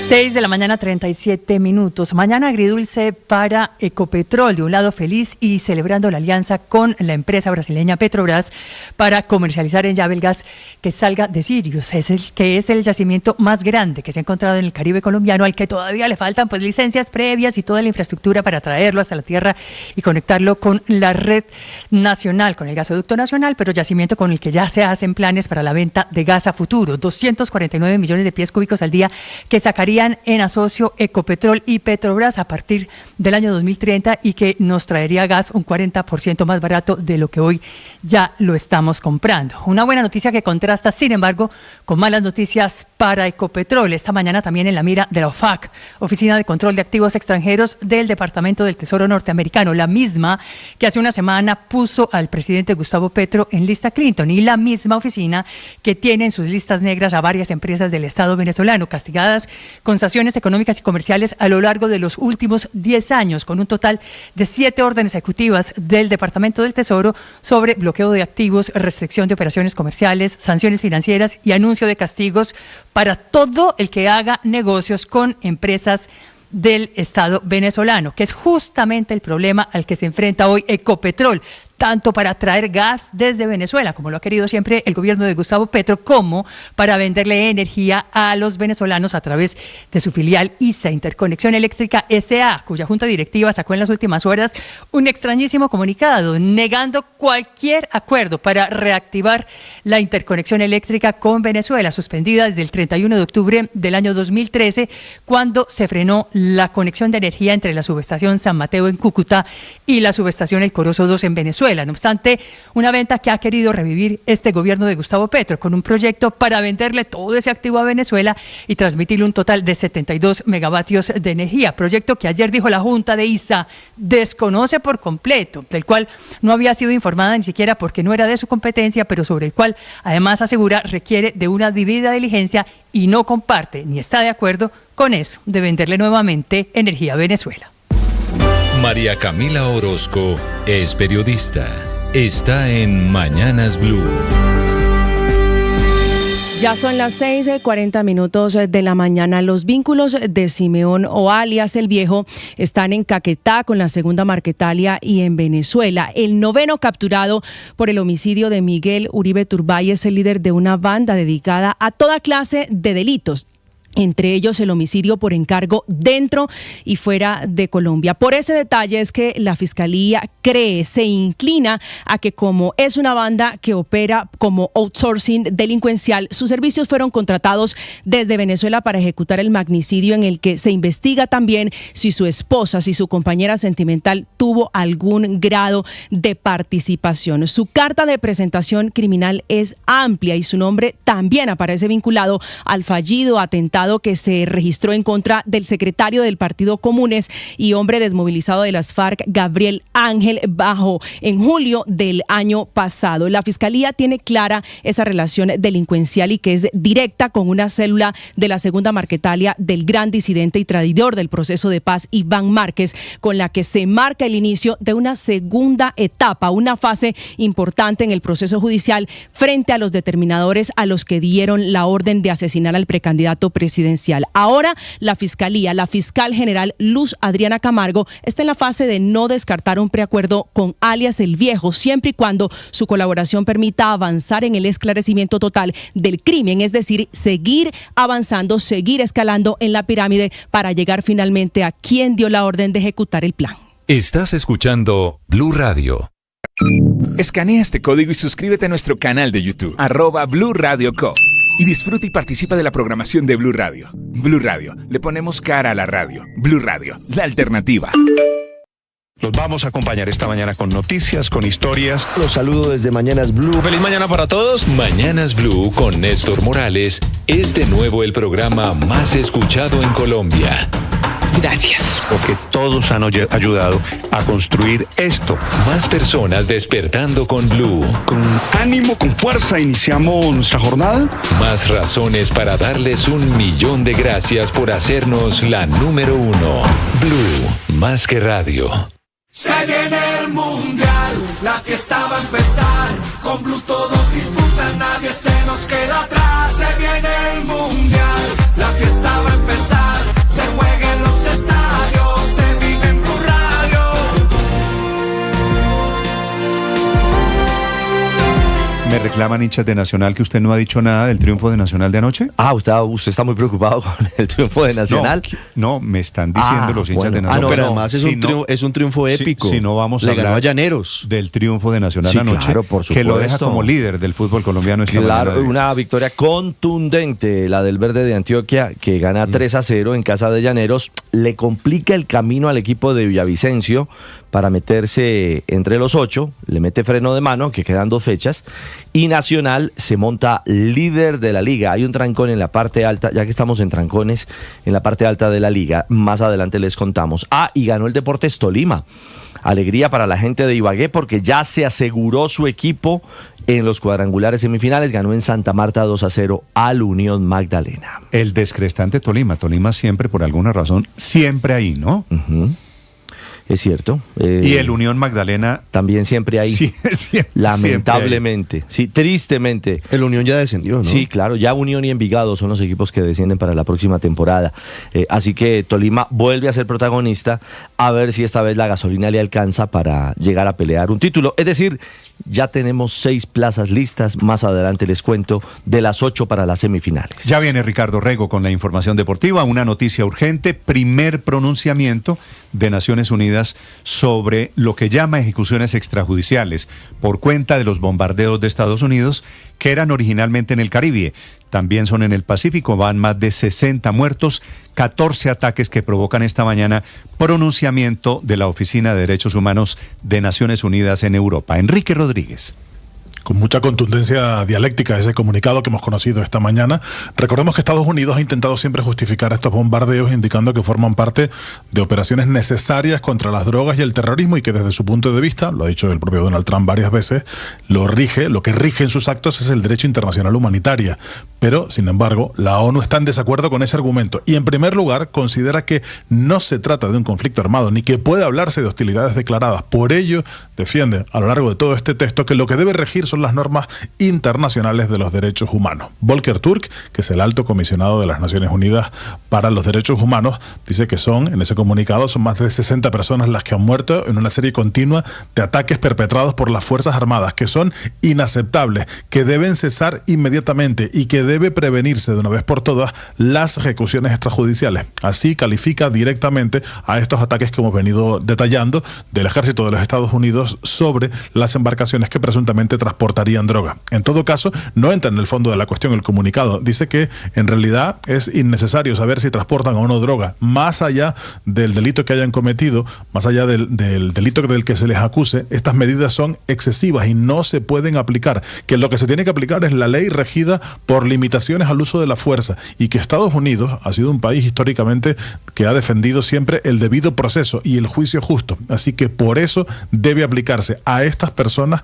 Speaker 18: 6 de la mañana, 37 minutos. Mañana agridulce para Ecopetrol, de un lado feliz y celebrando la alianza con la empresa brasileña Petrobras para comercializar en llave el gas que salga de Sirius, que es el yacimiento más grande que se ha encontrado en el Caribe colombiano, al que todavía le faltan pues licencias previas y toda la infraestructura para traerlo hasta la tierra y conectarlo con la red nacional, con el gasoducto nacional, pero yacimiento con el que ya se hacen planes para la venta de gas a futuro, 249 millones de pies cúbicos al día que sacaría estarían en asocio Ecopetrol y Petrobras a partir del año 2030 y que nos traería gas un 40% más barato de lo que hoy ya lo estamos comprando. Una buena noticia que contrasta, sin embargo, con malas noticias para Ecopetrol. Esta mañana también en la mira de la OFAC, Oficina de Control de Activos Extranjeros del Departamento del Tesoro norteamericano, la misma que hace una semana puso al presidente Gustavo Petro en lista Clinton y la misma oficina que tiene en sus listas negras a varias empresas del Estado venezolano, castigadas con sanciones económicas y comerciales a lo largo de los últimos 10 años, con un total de 7 órdenes ejecutivas del Departamento del Tesoro sobre bloqueo de activos, restricción de operaciones comerciales, sanciones financieras y anuncio de castigos para todo el que haga negocios con empresas del Estado venezolano, que es justamente el problema al que se enfrenta hoy Ecopetrol, tanto para traer gas desde Venezuela, como lo ha querido siempre el gobierno de Gustavo Petro, como para venderle energía a los venezolanos a través de su filial ISA, Interconexión Eléctrica S.A., cuya junta directiva sacó en las últimas horas un extrañísimo comunicado negando cualquier acuerdo para reactivar la interconexión eléctrica con Venezuela, suspendida desde el 31 de octubre del año 2013, cuando se frenó la conexión de energía entre la subestación San Mateo en Cúcuta y la subestación El Corozo 2 en Venezuela. No obstante, una venta que ha querido revivir este gobierno de Gustavo Petro con un proyecto para venderle todo ese activo a Venezuela y transmitirle un total de 72 megavatios de energía. Proyecto que ayer dijo la Junta de ISA desconoce por completo, del cual no había sido informada ni siquiera porque no era de su competencia, pero sobre el cual además asegura requiere de una debida diligencia y no comparte ni está de acuerdo con eso de venderle nuevamente energía a Venezuela.
Speaker 20: María Camila Orozco es periodista. Está en Mañanas Blue.
Speaker 21: Ya son las 6:40 de la mañana. Los vínculos de Simeón o alias El Viejo están en Caquetá con la segunda Marquetalia y en Venezuela. El noveno capturado por el homicidio de Miguel Uribe Turbay es el líder de una banda dedicada a toda clase de delitos, entre ellos el homicidio por encargo dentro y fuera de Colombia. Por ese detalle es que la Fiscalía se inclina a que como es una banda que opera como outsourcing delincuencial, sus servicios fueron contratados desde Venezuela para ejecutar el magnicidio, en el que se investiga también si su esposa, si su compañera sentimental tuvo algún grado de participación. Su carta de presentación criminal es amplia y su nombre también aparece vinculado al fallido atentado que se registró en contra del secretario del Partido Comunes y hombre desmovilizado de las FARC, Gabriel Ángel Bajo, en julio del año pasado. La Fiscalía tiene clara esa relación delincuencial y que es directa con una célula de la segunda Marquetalia del gran disidente y traidor del proceso de paz, Iván Márquez, con la que se marca el inicio de una segunda etapa, una fase importante en el proceso judicial frente a los determinadores a los que dieron la orden de asesinar al precandidato presidencial. Ahora la Fiscalía, la fiscal general Luz Adriana Camargo, está en la fase de no descartar un preacuerdo con alias El Viejo, siempre y cuando su colaboración permita avanzar en el esclarecimiento total del crimen, es decir, seguir avanzando, seguir escalando en la pirámide para llegar finalmente a quien dio la orden de ejecutar el plan.
Speaker 12: Estás escuchando Blue Radio.
Speaker 22: Escanea este código y suscríbete a nuestro canal de YouTube, @Blue Radio Co. Y disfruta y participa de la programación de Blue Radio. Blue Radio, le ponemos cara a la radio. Blue Radio, la alternativa.
Speaker 13: Los vamos a acompañar esta mañana con noticias, con historias.
Speaker 10: Los saludo desde Mañanas Blue.
Speaker 20: Feliz mañana para todos. Mañanas Blue con Néstor Morales es de nuevo el programa más escuchado en Colombia.
Speaker 13: Gracias. Porque todos han ayudado a construir esto.
Speaker 20: Más personas despertando con Blue.
Speaker 23: Con ánimo, con fuerza, iniciamos nuestra jornada.
Speaker 20: Más razones para darles 1.000.000 de gracias por hacernos la número 1. Blue, más que radio.
Speaker 24: Se viene el mundial, la fiesta va a empezar. Con Blue todos disfrutan, nadie se nos queda atrás. Se viene el mundial, la fiesta va a empezar. Se juega en los estadios, se vive en Blue Radio.
Speaker 14: Me reclaman hinchas de Nacional que usted no ha dicho nada del triunfo de Nacional de anoche.
Speaker 8: Usted está muy preocupado con el triunfo de Nacional.
Speaker 14: No, me están diciendo los hinchas de Nacional.
Speaker 10: No, pero además es un triunfo épico.
Speaker 14: Si no vamos a
Speaker 10: Le
Speaker 14: hablar
Speaker 10: ganó a Llaneros
Speaker 14: del triunfo de Nacional anoche,
Speaker 8: claro, por supuesto,
Speaker 14: que lo deja como líder del fútbol colombiano esta mañana.
Speaker 8: Claro, una victoria contundente, la del Verde de Antioquia, que gana 3-0 en casa de Llaneros. Le complica el camino al equipo de Villavicencio para meterse entre los 8, le mete freno de mano, que quedan 2 fechas, y Nacional se monta líder de la liga. Hay un trancón en la parte alta, ya que estamos en trancones, en la parte alta de la liga, más adelante les contamos. Y ganó el Deportes Tolima. Alegría para la gente de Ibagué porque ya se aseguró su equipo en los cuadrangulares semifinales, ganó en Santa Marta 2-0 al Unión Magdalena.
Speaker 14: El descrestante Tolima siempre, por alguna razón, siempre ahí, ¿no?
Speaker 8: Es cierto.
Speaker 14: Y el Unión Magdalena
Speaker 8: también siempre ahí. Sí, lamentablemente. Siempre ahí. Sí, tristemente.
Speaker 10: El Unión ya descendió, ¿no?
Speaker 8: Sí, claro. Ya Unión y Envigado son los equipos que descienden para la próxima temporada. Así que Tolima vuelve a ser protagonista, a ver si esta vez la gasolina le alcanza para llegar a pelear un título. Es decir, ya tenemos 6 plazas listas. Más adelante les cuento de las 8 para las semifinales.
Speaker 14: Ya viene Ricardo Rego con la información deportiva. Una noticia urgente. Primer pronunciamiento de Naciones Unidas sobre lo que llama ejecuciones extrajudiciales por cuenta de los bombardeos de Estados Unidos que eran originalmente en el Caribe. También son en el Pacífico, van más de 60 muertos, 14 ataques que provocan esta mañana pronunciamiento de la Oficina de Derechos Humanos de Naciones Unidas en Europa. Enrique Rodríguez.
Speaker 1: Con mucha contundencia dialéctica ese comunicado que hemos conocido esta mañana. Recordemos que Estados Unidos ha intentado siempre justificar estos bombardeos indicando que forman parte de operaciones necesarias contra las drogas y el terrorismo y que desde su punto de vista, lo ha dicho el propio Donald Trump varias veces, lo que rige en sus actos es el derecho internacional humanitario. Pero, sin embargo, la ONU está en desacuerdo con ese argumento y, en primer lugar, considera que no se trata de un conflicto armado ni que puede hablarse de hostilidades declaradas. Por ello, defiende a lo largo de todo este texto que lo que debe regir son las normas internacionales de los derechos humanos. Volker Turk, que es el alto comisionado de las Naciones Unidas para los Derechos Humanos, dice que en ese comunicado, son más de 60 personas las que han muerto en una serie continua de ataques perpetrados por las Fuerzas Armadas, que son inaceptables, que deben cesar inmediatamente y que debe prevenirse de una vez por todas las ejecuciones extrajudiciales. Así califica directamente a estos ataques que hemos venido detallando del ejército de los Estados Unidos sobre las embarcaciones que presuntamente transportarían droga. En todo caso, no entra en el fondo de la cuestión el comunicado. Dice que en realidad es innecesario saber si transportan o no droga, más allá del delito que hayan cometido, más allá del delito del que se les acuse. Estas medidas son excesivas y no se pueden aplicar, que lo que se tiene que aplicar es la ley regida por limitaciones al uso de la fuerza y que Estados Unidos ha sido un país históricamente que ha defendido siempre el debido proceso y el juicio justo. Así que por eso debe aplicarse a estas personas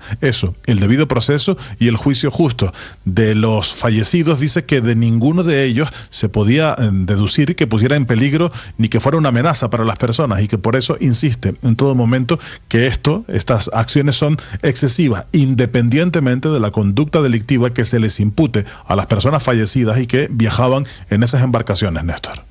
Speaker 1: el debido proceso y el juicio justo. De los fallecidos dice que de ninguno de ellos se podía deducir que pusiera en peligro ni que fuera una amenaza para las personas y que por eso insiste en todo momento que estas acciones son excesivas, independientemente de la conducta delictiva que se les impute a las personas fallecidas y que viajaban en esas embarcaciones, Néstor.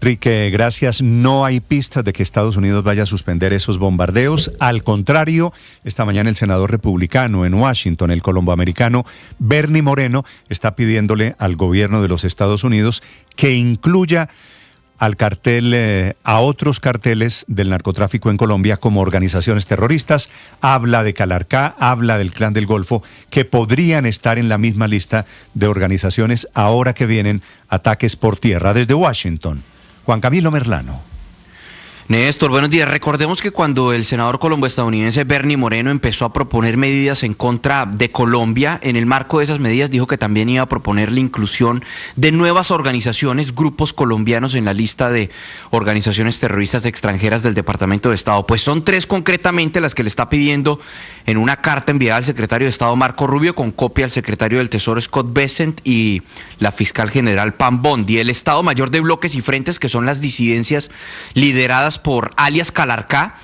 Speaker 14: Enrique, gracias. No hay pistas de que Estados Unidos vaya a suspender esos bombardeos. Al contrario, esta mañana el senador republicano en Washington, el colomboamericano Bernie Moreno, está pidiéndole al gobierno de los Estados Unidos que incluya al cartel, a otros carteles del narcotráfico en Colombia como organizaciones terroristas. Habla de Calarcá, habla del Clan del Golfo, que podrían estar en la misma lista de organizaciones ahora que vienen ataques por tierra. Desde Washington, Juan Camilo Merlano.
Speaker 3: Néstor, buenos días. Recordemos que cuando el senador colombo-estadounidense Bernie Moreno empezó a proponer medidas en contra de Colombia, en el marco de esas medidas dijo que también iba a proponer la inclusión de nuevas organizaciones, grupos colombianos en la lista de organizaciones terroristas extranjeras del Departamento de Estado. Pues son 3 concretamente las que le está pidiendo en una carta enviada al secretario de Estado Marco Rubio, con copia al secretario del Tesoro Scott Bessent y la fiscal general Pam Bondi. El Estado Mayor de Bloques y Frentes, que son las disidencias lideradas por alias Calarcá,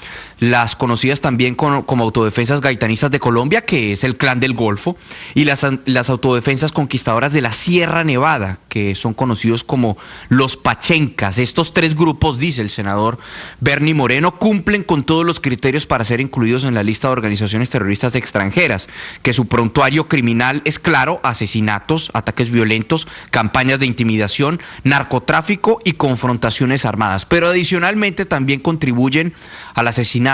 Speaker 3: las conocidas también como autodefensas gaitanistas de Colombia, que es el Clan del Golfo, y las autodefensas conquistadoras de la Sierra Nevada, que son conocidos como los Pachencas. Estos tres grupos, dice el senador Bernie Moreno, cumplen con todos los criterios para ser incluidos en la lista de organizaciones terroristas extranjeras, que su prontuario criminal es claro: asesinatos, ataques violentos, campañas de intimidación, narcotráfico y confrontaciones armadas. Pero adicionalmente también contribuyen al asesinato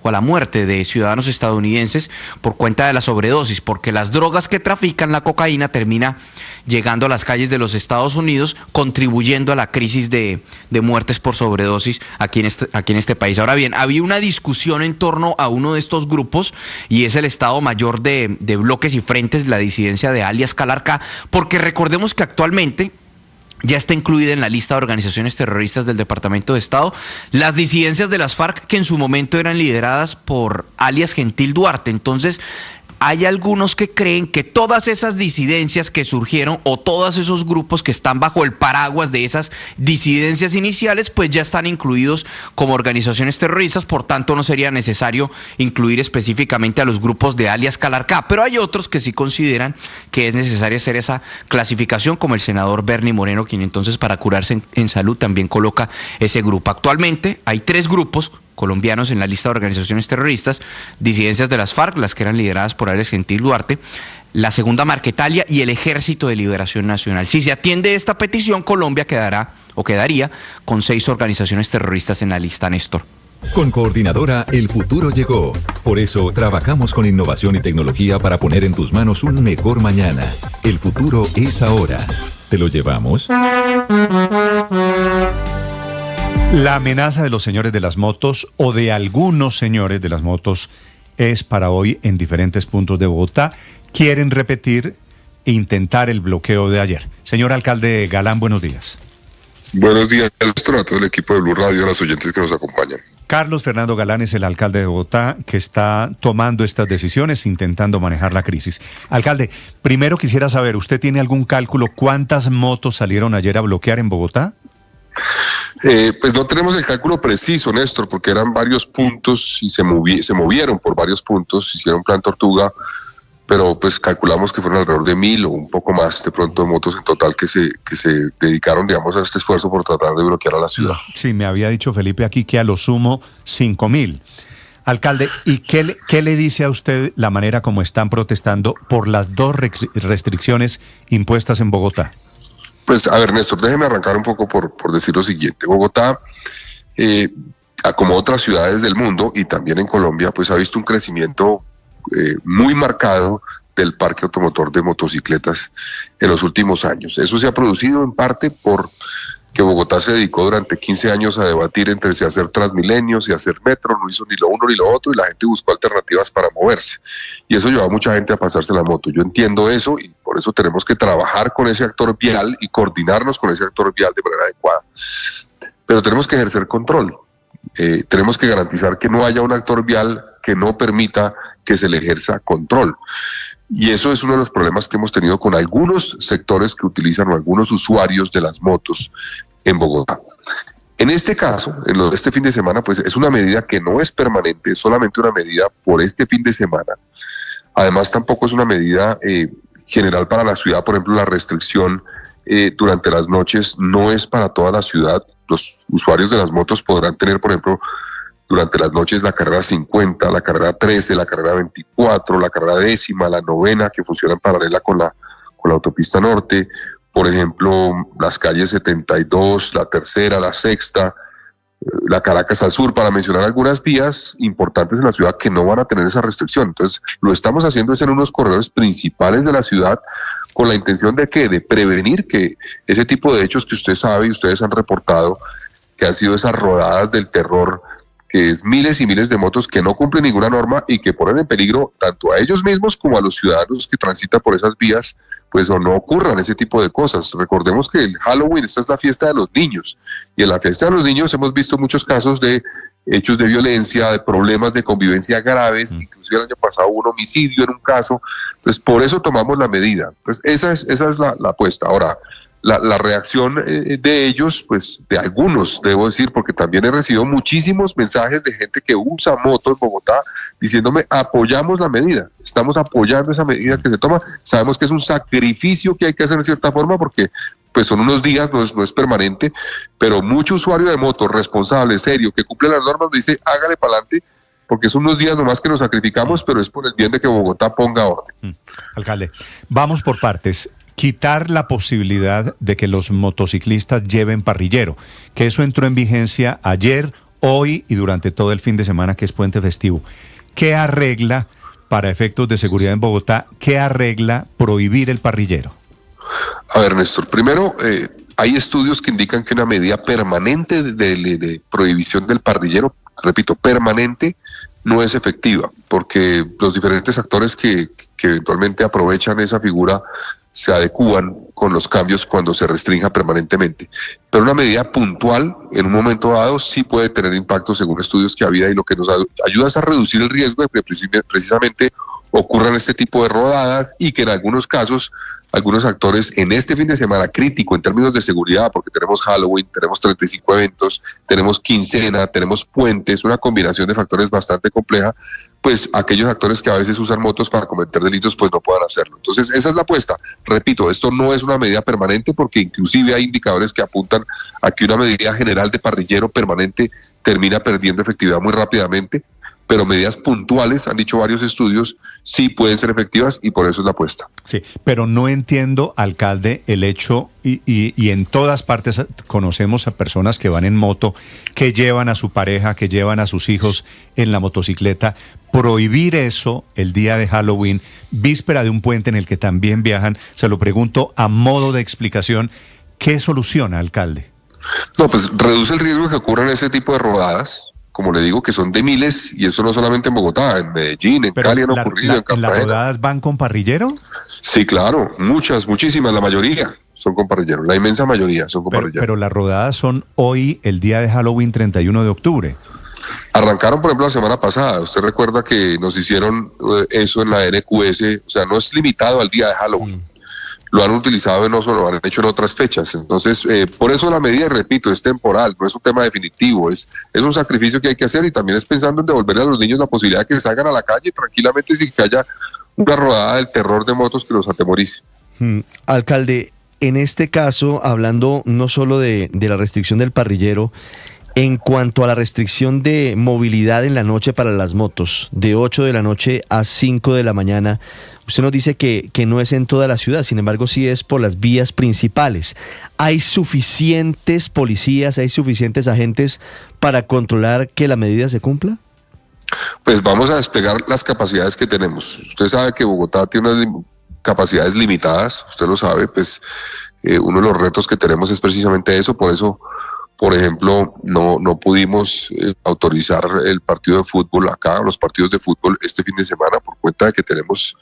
Speaker 3: o a la muerte de ciudadanos estadounidenses por cuenta de la sobredosis, porque las drogas que trafican, la cocaína, termina llegando a las calles de los Estados Unidos, contribuyendo a la crisis de muertes por sobredosis aquí en este país. Ahora bien, había una discusión en torno a uno de estos grupos, y es el Estado Mayor de Bloques y Frentes, la disidencia de alias Calarcá, porque recordemos que actualmente ya está incluida en la lista de organizaciones terroristas del Departamento de Estado las disidencias de las FARC, que en su momento eran lideradas por alias Gentil Duarte. Entonces, hay algunos que creen que todas esas disidencias que surgieron, o todos esos grupos que están bajo el paraguas de esas disidencias iniciales, pues ya están incluidos como organizaciones terroristas, por tanto no sería necesario incluir específicamente a los grupos de alias Calarcá. Pero hay otros que sí consideran que es necesario hacer esa clasificación, como el senador Bernie Moreno, quien entonces, para curarse en salud, también coloca ese grupo. Actualmente hay 3 grupos colombianos en la lista de organizaciones terroristas: disidencias de las FARC, las que eran lideradas por alias Gentil Duarte, la Segunda Marquetalia y el Ejército de Liberación Nacional. Si se atiende esta petición, Colombia quedaría con 6 organizaciones terroristas en la lista, Néstor.
Speaker 4: Con Coordinadora, el futuro llegó. Por eso, trabajamos con innovación y tecnología para poner en tus manos un mejor mañana. El futuro es ahora. ¿Te lo llevamos?
Speaker 14: La amenaza de los señores de las motos, o de algunos señores de las motos, es para hoy en diferentes puntos de Bogotá. Quieren repetir e intentar el bloqueo de ayer. Señor alcalde Galán, buenos días.
Speaker 5: Buenos días, Néstor, a todo el equipo de Blue Radio, a los oyentes que nos acompañan.
Speaker 14: Carlos Fernando Galán es el alcalde de Bogotá, que está tomando estas decisiones, intentando manejar la crisis. Alcalde, primero quisiera saber, ¿usted tiene algún cálculo cuántas motos salieron ayer a bloquear en Bogotá?
Speaker 5: Pues no tenemos el cálculo preciso, Néstor, porque eran varios puntos y se movieron por varios puntos, hicieron plan Tortuga, pero pues calculamos que fueron alrededor de 1.000 o un poco más de pronto de motos en total que se dedicaron, digamos, a este esfuerzo por tratar de bloquear a la ciudad.
Speaker 14: Sí, me había dicho Felipe aquí que a lo sumo 5.000. Alcalde, ¿y qué le dice a usted la manera como están protestando por las 2 restricciones impuestas en Bogotá?
Speaker 5: Pues, a ver, Néstor, déjeme arrancar un poco por decir lo siguiente. Bogotá, como otras ciudades del mundo y también en Colombia, pues ha visto un crecimiento muy marcado del parque automotor de motocicletas en los últimos años. Eso se ha producido en parte por que Bogotá se dedicó durante 15 años a debatir entre si hacer Transmilenio, si hacer metro, no hizo ni lo uno ni lo otro, y la gente buscó alternativas para moverse. Y eso llevó a mucha gente a pasarse la moto. Yo entiendo eso, y por eso tenemos que trabajar con ese actor vial y coordinarnos con ese actor vial de manera adecuada. Pero tenemos que ejercer control. Tenemos que garantizar que no haya un actor vial que no permita que se le ejerza control. Y eso es uno de los problemas que hemos tenido con algunos sectores que utilizan, o algunos usuarios de las motos en Bogotá. En este caso, en lo de este fin de semana, pues es una medida que no es permanente, es solamente una medida por este fin de semana. Además, tampoco es una medida general para la ciudad. Por ejemplo, la restricción durante las noches no es para toda la ciudad. Los usuarios de las motos podrán tener, por ejemplo, durante las noches la carrera 50, la carrera 13, la carrera 24, la carrera 10ª, la 9ª, que funciona en paralela con la autopista norte. Por ejemplo, las calles 72, la 3ª, la 6ª, la Caracas al sur, para mencionar algunas vías importantes en la ciudad que no van a tener esa restricción. Entonces, lo estamos haciendo es en unos corredores principales de la ciudad, con la intención de ¿qué? De prevenir que ese tipo de hechos que usted sabe y ustedes han reportado, que han sido esas rodadas del terror, que es miles y miles de motos que no cumplen ninguna norma y que ponen en peligro tanto a ellos mismos como a los ciudadanos que transitan por esas vías, pues o no ocurran ese tipo de cosas. Recordemos que el Halloween, esta es la fiesta de los niños, y en la fiesta de los niños hemos visto muchos casos de hechos de violencia, de problemas de convivencia graves, inclusive el año pasado hubo un homicidio en un caso. Pues por eso tomamos la medida. Entonces esa es la apuesta. Ahora, la reacción de ellos, pues de algunos, debo decir, porque también he recibido muchísimos mensajes de gente que usa moto en Bogotá diciéndome, apoyamos la medida, estamos apoyando esa medida que se toma, sabemos que es un sacrificio que hay que hacer de cierta forma porque pues son unos días, no es permanente, pero mucho usuario de moto responsable, serio, que cumple las normas, dice, hágale para adelante, porque son unos días nomás que nos sacrificamos, pero es por el bien de que Bogotá ponga orden.
Speaker 14: Alcalde, vamos por partes. Quitar la posibilidad de que los motociclistas lleven parrillero, que eso entró en vigencia ayer, hoy y durante todo el fin de semana, que es puente festivo. ¿Qué arregla, para efectos de seguridad en Bogotá, qué arregla prohibir el parrillero?
Speaker 5: A ver, Néstor, primero, hay estudios que indican que una medida permanente de prohibición del parrillero, repito, permanente, no es efectiva, porque los diferentes actores que eventualmente aprovechan esa figura se adecúan con los cambios cuando se restrinja permanentemente. Pero una medida puntual, en un momento dado, sí puede tener impacto según estudios que había, y lo que nos ayuda es a reducir el riesgo de que precisamente ocurran este tipo de rodadas y que en algunos casos algunos actores en este fin de semana crítico en términos de seguridad, porque tenemos Halloween, tenemos 35 eventos, tenemos quincena, tenemos puentes, una combinación de factores bastante compleja, pues aquellos actores que a veces usan motos para cometer delitos pues no puedan hacerlo. Entonces esa es la apuesta. Repito, esto no es una medida permanente porque inclusive hay indicadores que apuntan a que una medida general de parrillero permanente termina perdiendo efectividad muy rápidamente, pero medidas puntuales, han dicho varios estudios, sí pueden ser efectivas y por eso es la apuesta.
Speaker 14: Sí, pero no entiendo, alcalde, el hecho, y en todas partes conocemos a personas que van en moto, que llevan a su pareja, que llevan a sus hijos en la motocicleta. Prohibir eso el día de Halloween, víspera de un puente en el que también viajan, se lo pregunto a modo de explicación, ¿qué soluciona, alcalde?
Speaker 5: No, pues reduce el riesgo de que ocurran ese tipo de rodadas, como le digo, que son de miles, y eso no solamente en Bogotá, en Medellín, en Cali han ocurrido, en Cartagena.
Speaker 14: ¿Las rodadas van con parrillero?
Speaker 5: Sí, claro, muchísimas, la mayoría son con parrillero, la inmensa mayoría son con parrillero.
Speaker 14: Pero las rodadas son hoy, el día de Halloween, 31 de octubre.
Speaker 5: Arrancaron, por ejemplo, la semana pasada. Usted recuerda que nos hicieron eso en la NQS, o sea, no es limitado al día de Halloween. Lo han utilizado no solo, lo han hecho en otras fechas. Entonces, por eso la medida, repito, es temporal, no es un tema definitivo, es un sacrificio que hay que hacer, y también es pensando en devolverle a los niños la posibilidad de que salgan a la calle tranquilamente sin que haya una rodada del terror de motos que los atemorice.
Speaker 10: Alcalde, en este caso, hablando no solo de la restricción del parrillero, en cuanto a la restricción de movilidad en la noche para las motos, de 8 de la noche a 5 de la mañana, usted nos dice que no es en toda la ciudad, sin embargo sí es por las vías principales. ¿Hay suficientes policías, hay suficientes agentes para controlar que la medida se cumpla?
Speaker 5: Pues vamos a desplegar las capacidades que tenemos. Usted sabe que Bogotá tiene unas capacidades limitadas, usted lo sabe, pues uno de los retos que tenemos es precisamente eso, por eso, por ejemplo, no pudimos autorizar el partido de fútbol acá, los partidos de fútbol este fin de semana, por cuenta de que tenemos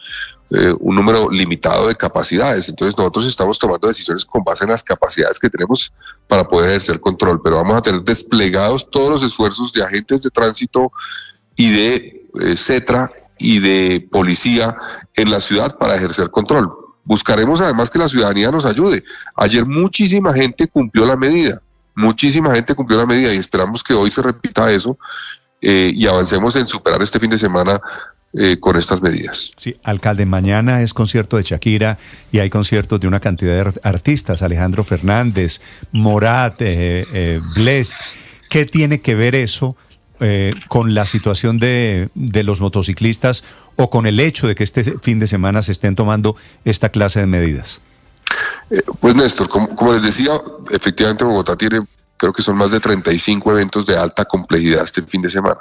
Speaker 5: un número limitado de capacidades. Entonces nosotros estamos tomando decisiones con base en las capacidades que tenemos para poder ejercer control, pero vamos a tener desplegados todos los esfuerzos de agentes de tránsito y de CETRA y de policía en la ciudad para ejercer control. Buscaremos además que la ciudadanía nos ayude. Ayer muchísima gente cumplió la medida. Y esperamos que hoy se repita eso y avancemos en superar este fin de semana con estas medidas.
Speaker 14: Sí, alcalde, mañana es concierto de Shakira y hay conciertos de una cantidad de artistas, Alejandro Fernández, Morat, Blest. ¿Qué tiene que ver eso con la situación de los motociclistas o con el hecho de que este fin de semana se estén tomando esta clase de medidas?
Speaker 5: Pues Néstor, como les decía, efectivamente Bogotá tiene, creo que son más de 35 eventos de alta complejidad este fin de semana.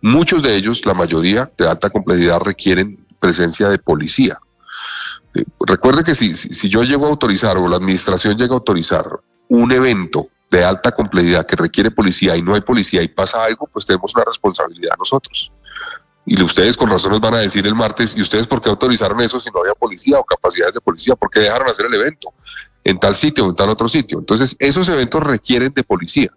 Speaker 5: Muchos de ellos, la mayoría de alta complejidad, requieren presencia de policía. Recuerde que si yo llego a autorizar o la administración llega a autorizar un evento de alta complejidad que requiere policía y no hay policía y pasa algo, pues tenemos una responsabilidad nosotros. Y ustedes con razón nos van a decir el martes, ¿y ustedes por qué autorizaron eso si no había policía o capacidades de policía? ¿Por qué dejaron hacer el evento en tal sitio o en tal otro sitio? Entonces, esos eventos requieren de policía,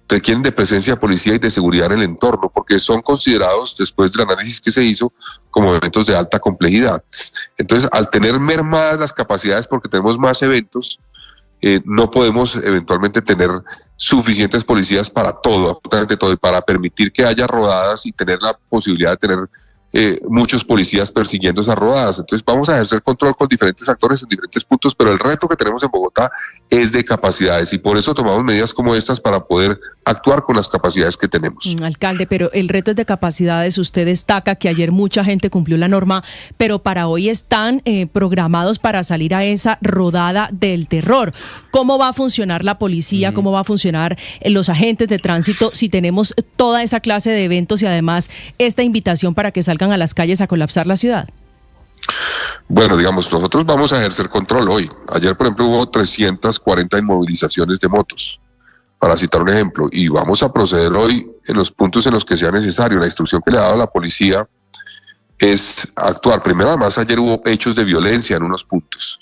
Speaker 5: requieren de presencia de policía y de seguridad en el entorno, porque son considerados, después del análisis que se hizo, como eventos de alta complejidad. Entonces, al tener mermadas las capacidades porque tenemos más eventos, no podemos eventualmente tener suficientes policías para todo, absolutamente todo, y para permitir que haya rodadas y tener la posibilidad de tener muchos policías persiguiendo esas rodadas. Entonces vamos a ejercer control con diferentes actores en diferentes puntos, pero el reto que tenemos en Bogotá es de capacidades y por eso tomamos medidas como estas para poder actuar con las capacidades que tenemos.
Speaker 21: Alcalde, pero el reto es de capacidades. Usted destaca que ayer mucha gente cumplió la norma, pero para hoy están programados para salir a esa rodada del terror. ¿Cómo va a funcionar la policía? ¿Cómo va a funcionar los agentes de tránsito si tenemos toda esa clase de eventos y además esta invitación para que salgan a las calles a colapsar la ciudad?
Speaker 5: Bueno, digamos, nosotros vamos a ejercer control hoy. Ayer, por ejemplo, hubo 340 inmovilizaciones de motos, para citar un ejemplo, y vamos a proceder hoy en los puntos en los que sea necesario. La instrucción que le ha dado la policía es actuar. Primero, además, ayer hubo hechos de violencia en unos puntos.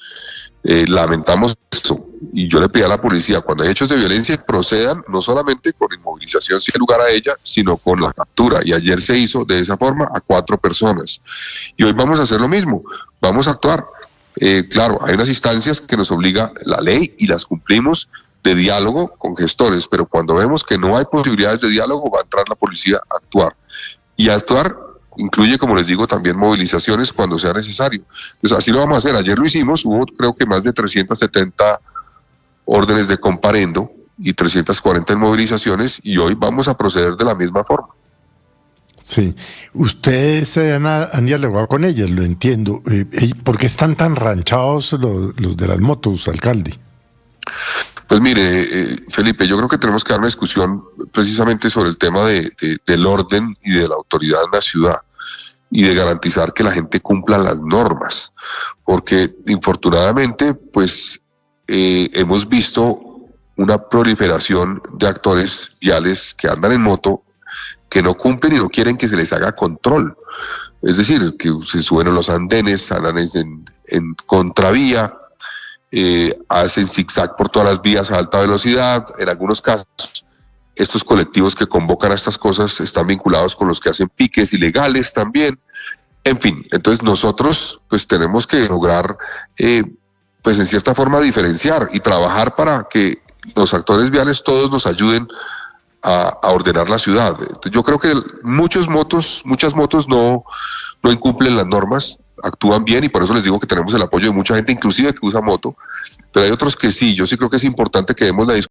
Speaker 5: Lamentamos eso, y yo le pedí a la policía, cuando hay hechos de violencia, procedan no solamente con inmovilización si hay lugar a ella, sino con la captura, y ayer se hizo de esa forma a 4 personas, y hoy vamos a hacer lo mismo, vamos a actuar. Claro, hay unas instancias que nos obliga la ley y las cumplimos, de diálogo con gestores, pero cuando vemos que no hay posibilidades de diálogo, va a entrar la policía a actuar, y a actuar incluye, como les digo, también movilizaciones cuando sea necesario. Entonces, así lo vamos a hacer. Ayer lo hicimos, hubo creo que más de 370 órdenes de comparendo y 340 movilizaciones, y hoy vamos a proceder de la misma forma.
Speaker 15: Sí, ustedes han dialogado con ellas, lo entiendo. ¿Por qué están tan ranchados los de las motos, alcalde?
Speaker 5: Pues mire, Felipe, yo creo que tenemos que dar una discusión precisamente sobre el tema del orden y de la autoridad en la ciudad y de garantizar que la gente cumpla las normas, porque infortunadamente pues hemos visto una proliferación de actores viales que andan en moto, que no cumplen y no quieren que se les haga control, es decir, que se suben a los andenes, andan en contravía, hacen zigzag por todas las vías a alta velocidad. En algunos casos, estos colectivos que convocan a estas cosas están vinculados con los que hacen piques ilegales también. En fin, entonces nosotros pues tenemos que lograr pues en cierta forma diferenciar y trabajar para que los actores viales todos nos ayuden a ordenar la ciudad. Entonces, yo creo que muchas motos no incumplen las normas, actúan bien, y por eso les digo que tenemos el apoyo de mucha gente, inclusive que usa moto, pero hay otros que sí. Yo sí creo que es importante que demos la discusión